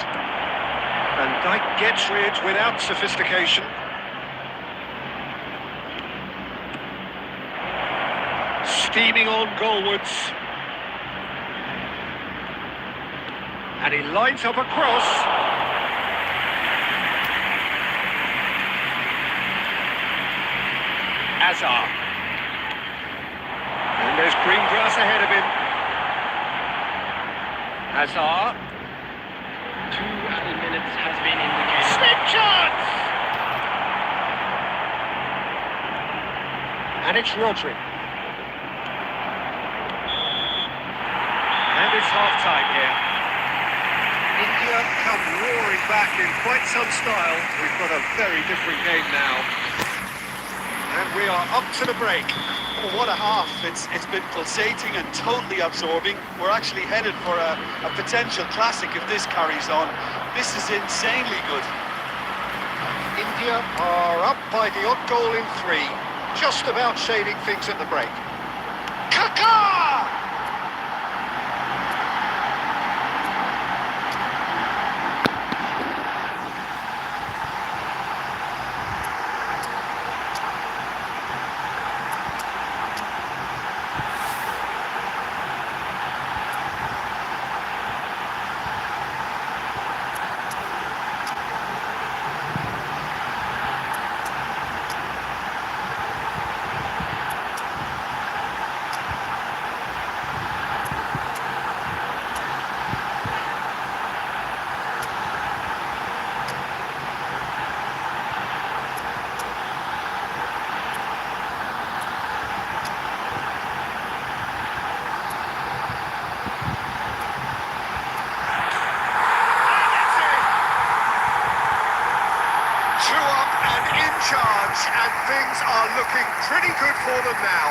And Dijk gets rid without sophistication. Steaming on goalwards. And he lines up a cross. Hazard. And there's green grass ahead of him. Hazard. 2 added minutes has been indicated. Slim chance! And it's Rodri. And it's half-time here. India come roaring back in quite some style. We've got a very different game now. And we are up to the break. Well, what a half. It's been pulsating and totally absorbing. We're actually headed for a potential classic if this carries on. This is insanely good. India are up by the odd goal in 3. Just about shading things at the break. Kaka! Charge, and things are looking pretty good for them now.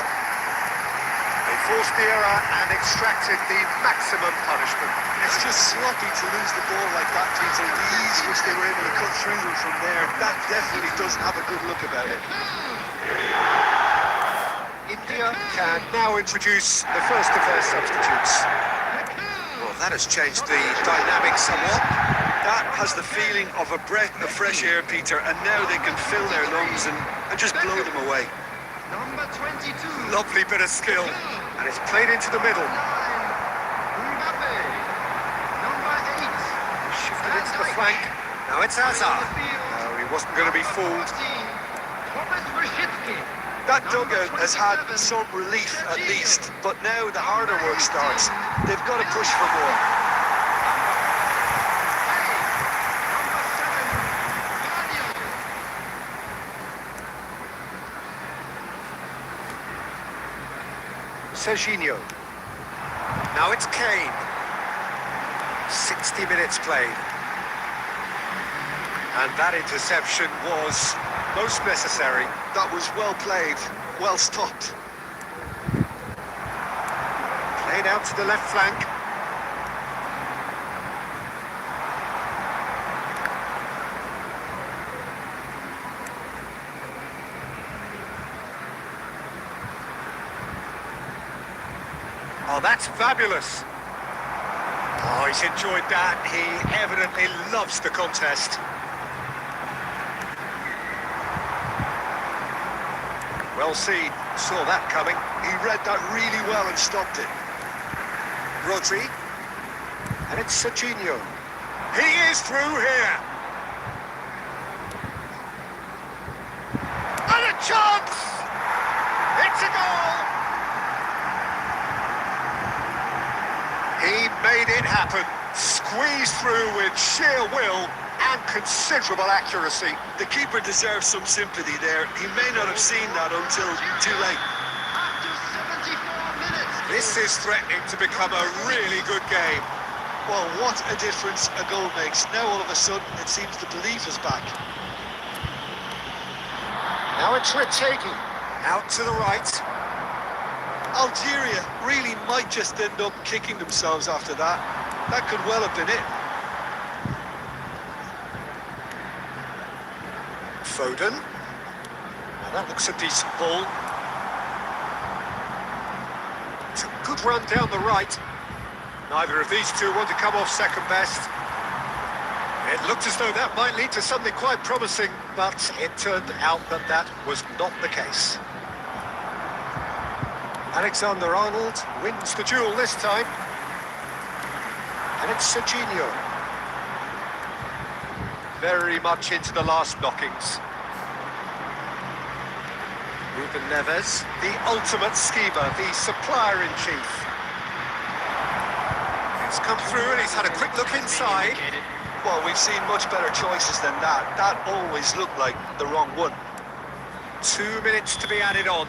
They forced the error and extracted the maximum punishment. It's just sloppy to lose the ball like that, Peter. The ease which they were able to cut through them from there, that definitely doesn't have a good look about it. India can now introduce the first of their substitutes. Well, that has changed the dynamic somewhat. That has the feeling of a breath of fresh air, Peter, and now they can fill their lungs and just blow them away. Number 22. Lovely bit of skill, and it's played into the middle. Mbappe. Number 8. Shifted into the flank. Now it's Hazard. No, he wasn't going to be fooled. That dugout has had some relief at least, but now the harder work starts. They've got to push for more. Serginho. Now it's Kane. 60 minutes played. And that interception was most necessary. That was well played, well stopped. Played out to the left flank. Oh, that's fabulous. Oh, he's enjoyed that. He evidently loves the contest. Well seen. Saw that coming. He read that really well and stopped it. Rodri. And it's Serginho. He is through here. And a chance! It's a goal! He made it happen. Squeezed through with sheer will and considerable accuracy. The keeper deserves some sympathy there. He may not have seen that until too late. After 74 minutes. This is threatening to become a really good game. Well, what a difference a goal makes. Now all of a sudden it seems the belief is back. Now it's Retegi. Out to the right. Algeria really might just end up kicking themselves after that. That could well have been it. Foden. Now that looks a decent ball. It's a good run down the right. Neither of these two want to come off second best. It looked as though that might lead to something quite promising, but it turned out that that was not the case. Alexander-Arnold wins the duel this time. And it's Serginho. Very much into the last knockings. Ruben Neves, the ultimate schemer, the supplier-in-chief. He's come through and he's had a quick look inside. Well, we've seen much better choices than that. That always looked like the wrong one. 2 minutes to be added on.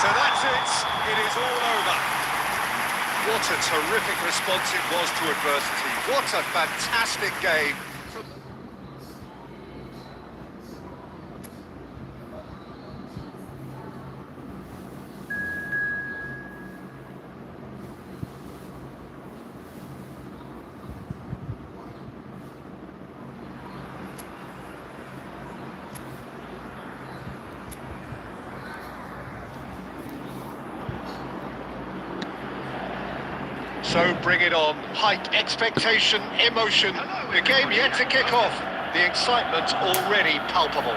So that's it. It is all over. What a terrific response it was to adversity. What a fantastic game. So bring it on. Height, expectation, emotion. The game yet to kick off. The excitement already palpable.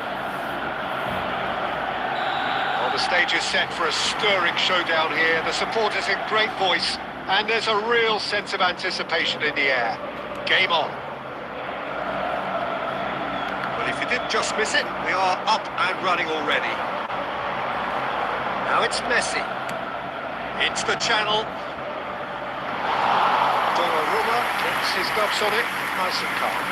Well, the stage is set for a stirring showdown here. The supporters in great voice, and there's a real sense of anticipation in the air. Game on. Well, if you did just miss it, we are up and running already. Now it's Messi. Into the channel. Gets his gloves on it, nice and calm.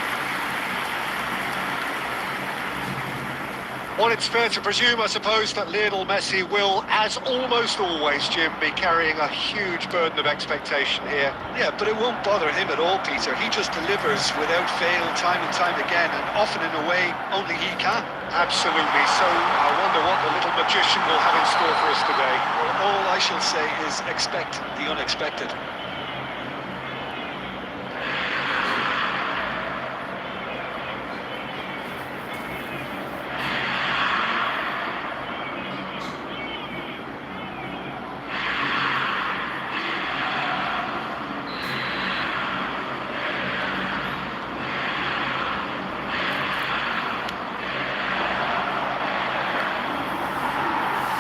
Well, it's fair to presume, I suppose, that Lionel Messi will, as almost always, Jim, be carrying a huge burden of expectation here. Yeah, but it won't bother him at all, Peter. He just delivers without fail, time and time again, and often in a way only he can. Absolutely. So I wonder what the little magician will have in store for us today. Well, all I shall say is expect the unexpected.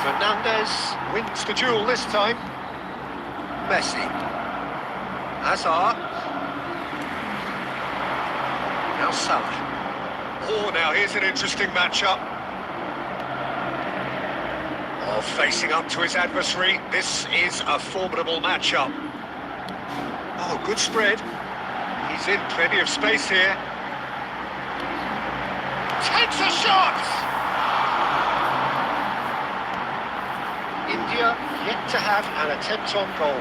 Fernandez wins the duel this time. Messi. Hazard. Now Salah. Oh, now here's an interesting matchup. Oh, facing up to his adversary. This is a formidable matchup. Oh, good spread. He's in plenty of space here. Takes a shot! India yet to have an attempt on goal.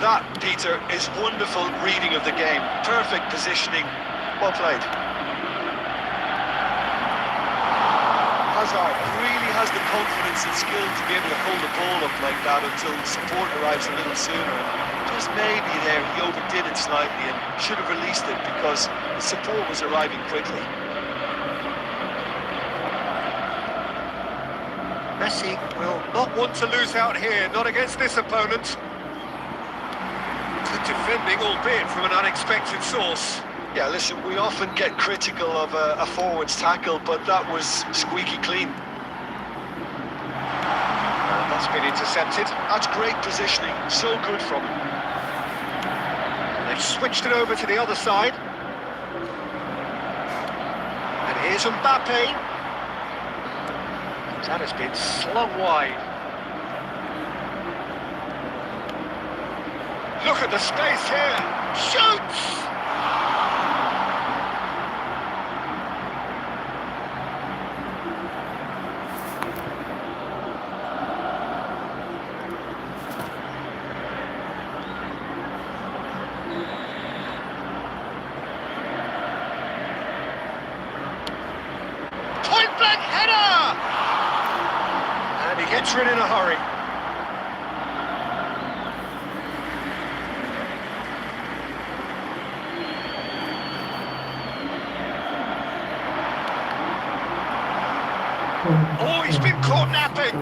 That, Peter, is wonderful reading of the game. Perfect positioning. Well played. Hazard really has the confidence and skill to be able to hold the ball up like that until support arrives a little sooner. Just maybe there he overdid it slightly and should have released it because the support was arriving quickly. Messi will not want to lose out here, not against this opponent. Good defending, albeit from an unexpected source. Yeah, listen, we often get critical of a forward's tackle, but that was squeaky clean. That's been intercepted. That's great positioning, so good from him. They've switched it over to the other side. And here's Mbappe. That has been slung wide. Look at the space here. Shoots! Point blank header! And he gets rid in a hurry. Oh, he's been caught napping.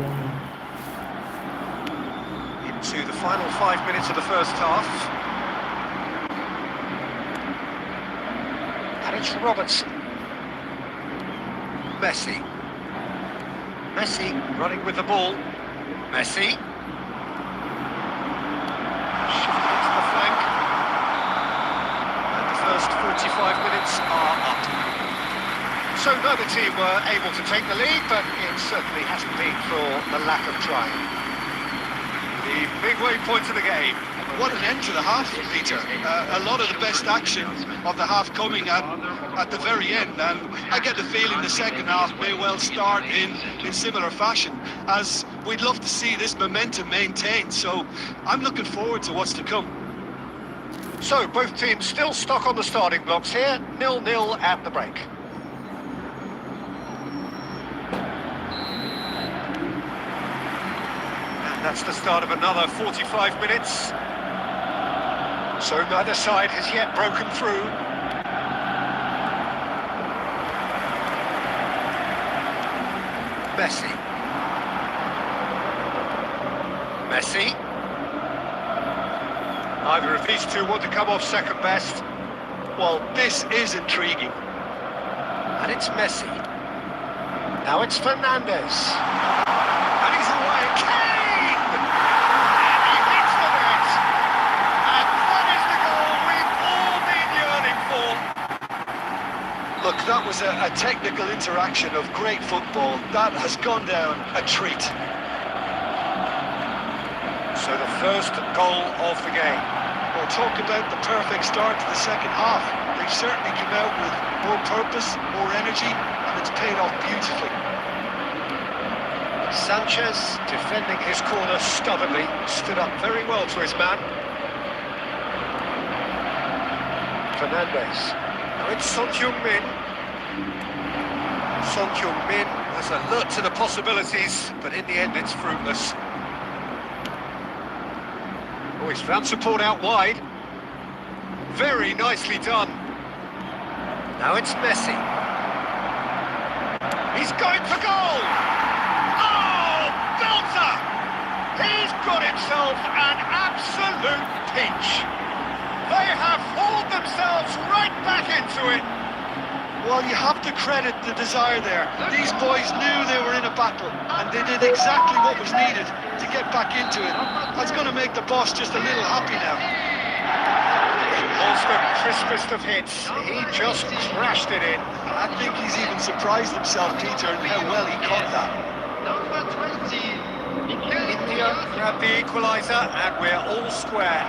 Into the final 5 minutes of the first half. And it's Robertson. Messi. Messi running with the ball. Messi. Shifting into the flank. And the first 45 minutes are up. So neither team were able to take the lead, but it certainly hasn't been for the lack of trying. The midway point of the game. What an end to the half, Peter. A lot of the best action of the half coming at the very end, and I get the feeling the second half may well start in similar fashion, as we'd love to see this momentum maintained, so I'm looking forward to what's to come. So both teams still stuck on the starting blocks here, 0-0 at the break. And that's the start of another 45 minutes. So neither side has yet broken through. Messi. Neither of these two want to come off second best. Well, this is intriguing. And it's Messi. Now it's Fernandes. And he's away. Kane! And he hits the net. And that is the goal we've all been yearning for. Look, that was a technical interaction of great football. That has gone down a treat. So the first goal of the game. Well, talk about the perfect start to the second half. They've certainly come out with more purpose, more energy, and it's paid off beautifully. Sanchez, defending his corner stubbornly, stood up very well to his man. Fernandes. Now it's Son Heung-min. Son Heung-min has alert to the possibilities, but in the end it's fruitless. Oh, he's found support out wide. Very nicely done. Now it's Messi. He's going for goal! Oh, belter! He's got himself an absolute pinch. They have hauled themselves right back into it. Well, you have to credit the desire there. These boys knew they were in a battle, and they did exactly what was needed to get back into it. That's going to make the boss just a little happy now. It was the crispest of hits. He just crashed it in. I think he's even surprised himself, Peter, in how well he caught that. Number 20. India grabbed the equaliser, and we're all square.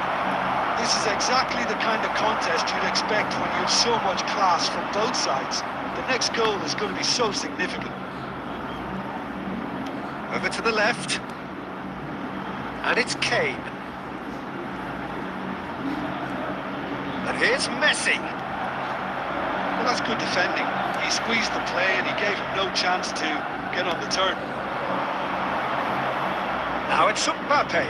This is exactly the kind of contest you'd expect when you have so much class from both sides. The next goal is going to be so significant. Over to the left. And it's Kane. And here's Messi. Well, that's good defending. He squeezed the play and he gave him no chance to get on the turn. Now it's Mbappe.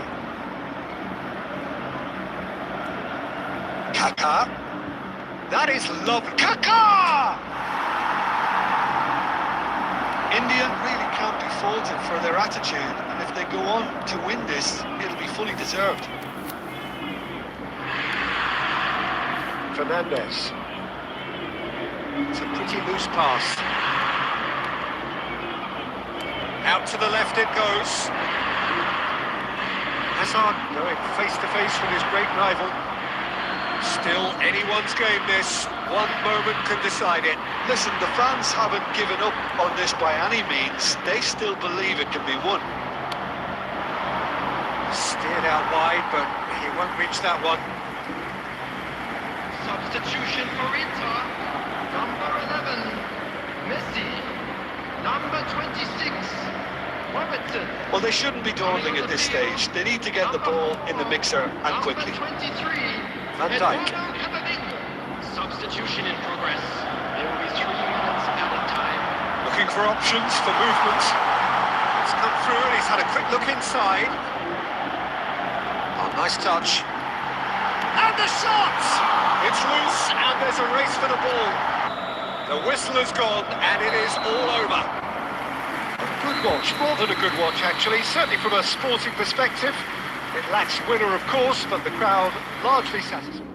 Kaka. That is lovely. Kaka! India really can't be faulted for their attitude, and if they go on to win this, it'll be fully deserved. Fernandes. It's a pretty loose pass. Out to the left it goes. Hazard going face to face with his great rival. Still anyone's game this. One moment can decide it. Listen, the fans haven't given up on this by any means. They still believe it can be won. Steered out wide, but he won't reach that one. Substitution for Inter. Number 11. Messi. Number 26. Robertson. Well, they shouldn't be dawdling at this stage. They need to get the ball in the mixer and quickly. Number 23. Van Dijk. Substitution in progress. There will be 3 minutes added time. Looking for options for movement. He's come through and he's had a quick look inside. Oh, nice touch. And the shot! It's loose and there's a race for the ball. The whistle has gone and it is all over. A good watch, more than a good watch actually, certainly from a sporting perspective. It lacks winner of course, but the crowd largely satisfied.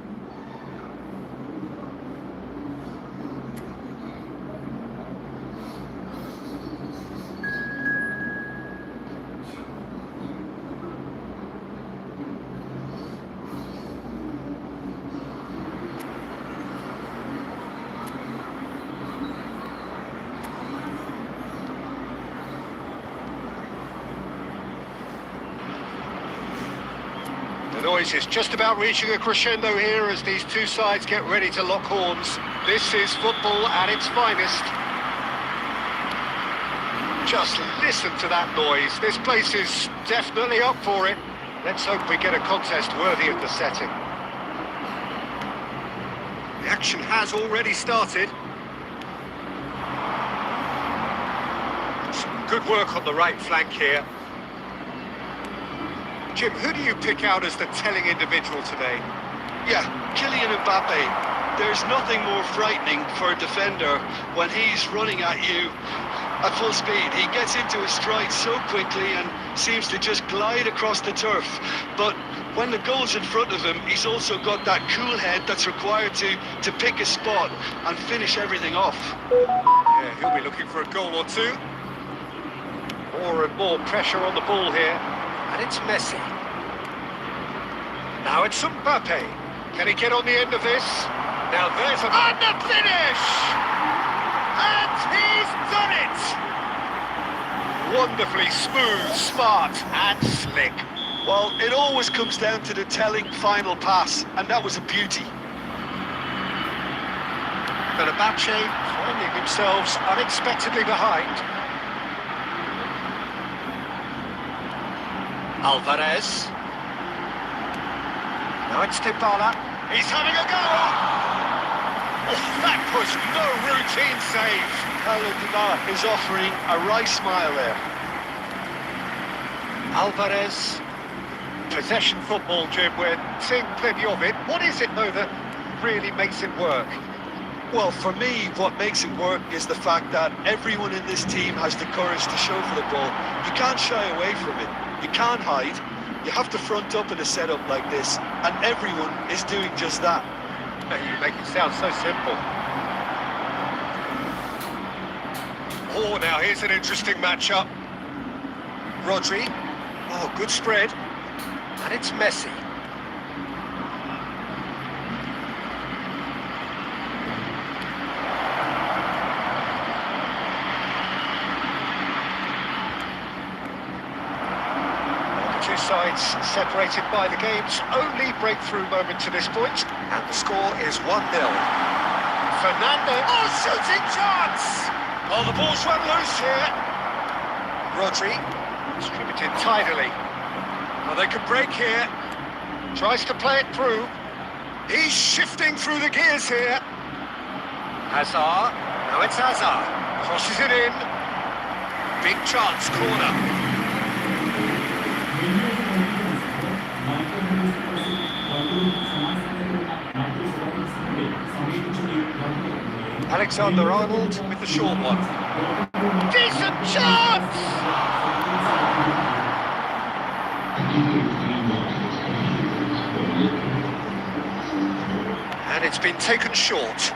noise is just about reaching a crescendo here as these two sides get ready to lock horns. This is football at its finest. Just listen to that noise. This place is definitely up for it. Let's hope we get a contest worthy of the setting. The action has already started. Some good work on the right flank here. Jim, who do you pick out as the telling individual today? Yeah, Kylian Mbappe. There's nothing more frightening for a defender when he's running at you at full speed. He gets into his stride so quickly and seems to just glide across the turf. But when the goal's in front of him, he's also got that cool head that's required to pick a spot and finish everything off. Yeah, he'll be looking for a goal or two. More and more pressure on the ball here. And it's Messi. Now it's Mbappe. Can he get on the end of this? Now there's a... And the finish! And he's done it! Wonderfully smooth, smart and slick. Well, it always comes down to the telling final pass, and that was a beauty. Fenerbahce finding themselves unexpectedly behind. Alvarez. Now it's Dybala. He's having a go! Oh, that was no routine save. Dybala is offering a wry smile there. Alvarez. Possession football, Jim, we're seeing plenty of it. What is it, though, that really makes it work? Well, for me, what makes it work is the fact that everyone in this team has the courage to show for the ball. You can't shy away from it. You can't hide. You have to front up in a setup like this, and everyone is doing just that. You make it sound so simple. Oh, now here's an interesting matchup. Rodri. Oh, good spread. And it's Messi. Two sides separated by the game's only breakthrough moment to this point, and the score is 1-0. Fernando, oh, shooting chance! Oh, the ball's run loose here. Rodri, distributed tidily. Oh, they can break here. Tries to play it through. He's shifting through the gears here. Hazard, now it's Hazard. Crosses it in. Big chance, corner. Alexander-Arnold with the short one. Decent chance! And it's been taken short.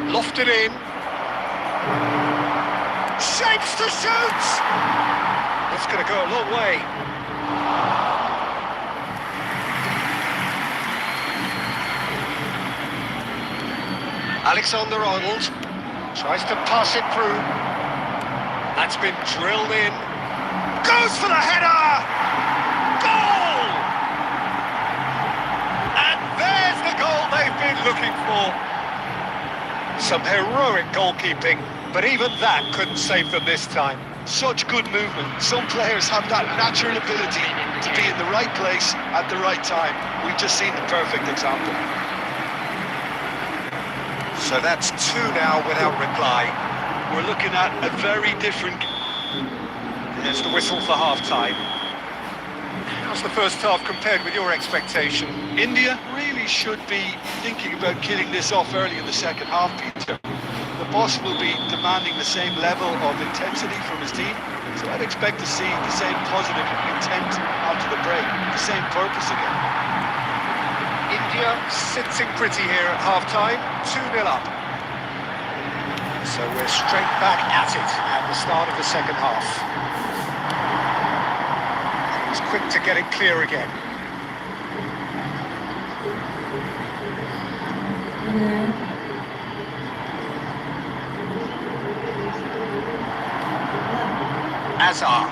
Lofted in. Shapes to shoot! That's going to go a long way. Alexander-Arnold tries to pass it through. That's been drilled in. Goes for the header! Goal! And there's the goal they've been looking for. Some heroic goalkeeping, but even that couldn't save them this time. Such good movement. Some players have that natural ability to be in the right place at the right time. We've just seen the perfect example. So that's 2 now without reply. We're looking at a very different... There's the whistle for half-time. How's the first half compared with your expectation? India really should be thinking about killing this off early in the second half, Peter. The boss will be demanding the same level of intensity from his team, so I'd expect to see the same positive intent after the break, the same purpose again. India sitting pretty here at half-time, 2-0 up. So we're straight back at it at the start of the second half. He's quick to get it clear again. Hazard.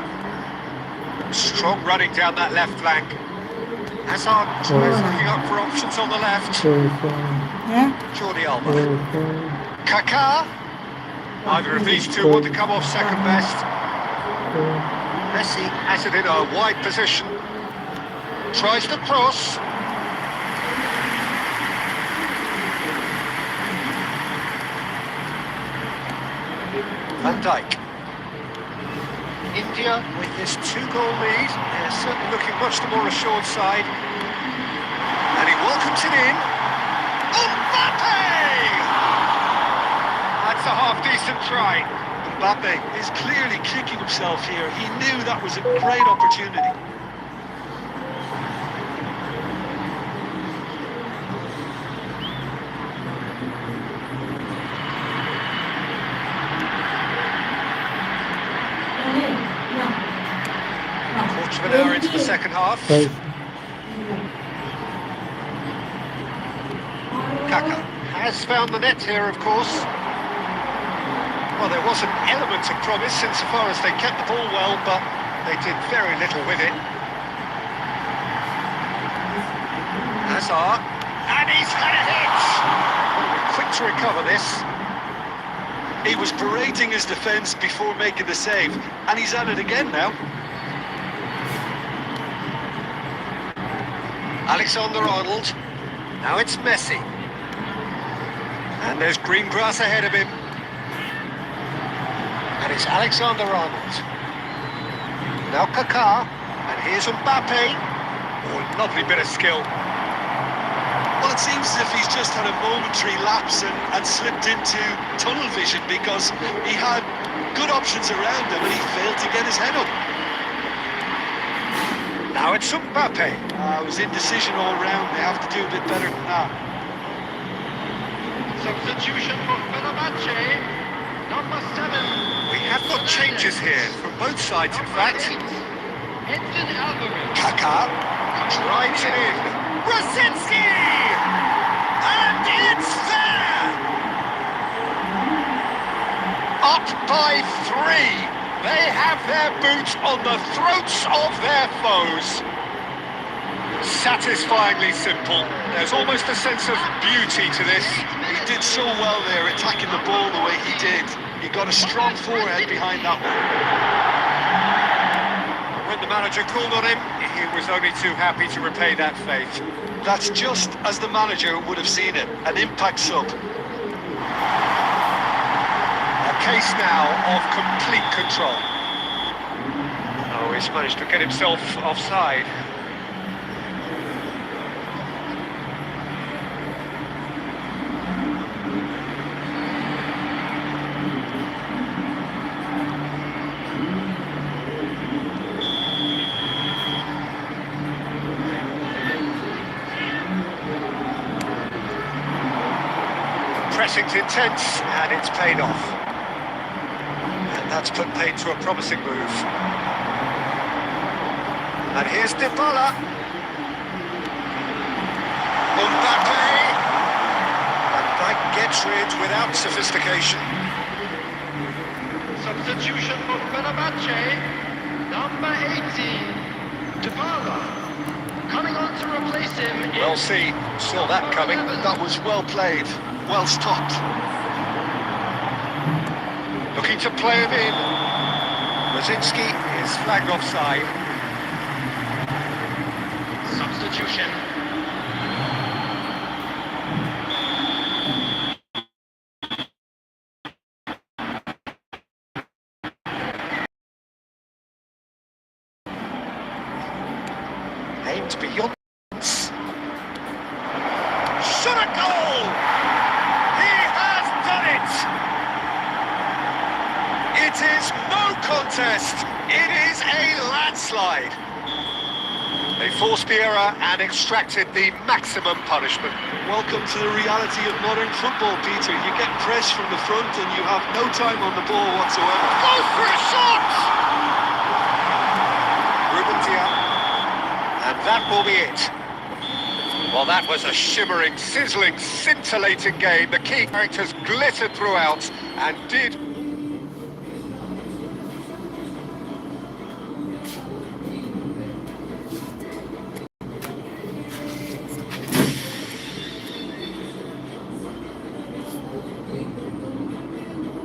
Strong running down that left flank. Hazard is looking up for options on the left. Jordi Alba. Kaka. Neither of these two want to come off second best. Messi has it in a wide position. Tries the cross. Van Dijk. India with this 2-goal lead. They're certainly looking much the more assured side. And he welcomes it in. Mbappe! That's a half-decent try. Mbappe is clearly kicking himself here. He knew that was a great opportunity. Quarter of an hour into the second half. Kaka has found the net here, of course. Well, there was an element of promise insofar as they kept the ball well, but they did very little with it. Hazard, and he's had a hit! Quick to recover this. He was berating his defence before making the save, and he's at it again now. Alexander-Arnold. Now it's Messi. And there's green grass ahead of him. And it's Alexander-Arnold. Now Kaka. And here's Mbappe. Oh, lovely bit of skill. Well, it seems as if he's just had a momentary lapse and slipped into tunnel vision because he had good options around him and he failed to get his head up. Now it's Mbappe. It was indecision all round. They have to do a bit better than that. Substitution for Fenerbahce, number 7. We have got changes here from both sides, in fact. Edson Alvarez. Kaka drives it in. Rosicki! And it's there! Up by 3. They have their boots on the throats of their foes. Satisfyingly simple. There's almost a sense of beauty to this. He did so well there, attacking the ball the way he did. He got a strong forehead behind that one. When the manager called on him, he was only too happy to repay that faith. That's just as the manager would have seen it, an impact sub. A case now of complete control. Oh, he's managed to get himself offside. Pressing's intense, and it's paid off. And that's put paid to a promising move. And here's Dybala. Mbappe. And that gets rid without sophistication. Substitution for Fenerbahce, number 18. Dybala. Coming on to replace him is... Well, see, saw that coming. That was well played, well stopped. Looking to play him in. Rosicki is flagged offside. Substitution. Aimed beyond. Shot a goal! He has done it! It is no contest. It is a landslide. They forced the error and extracted the maximum punishment. Welcome to the reality of modern football, Peter. You get pressed from the front and you have no time on the ball whatsoever. Goes for a shot! Ruben Diaz. And that will be it. Well, that was a shimmering, sizzling, scintillating game. The key characters glittered throughout and did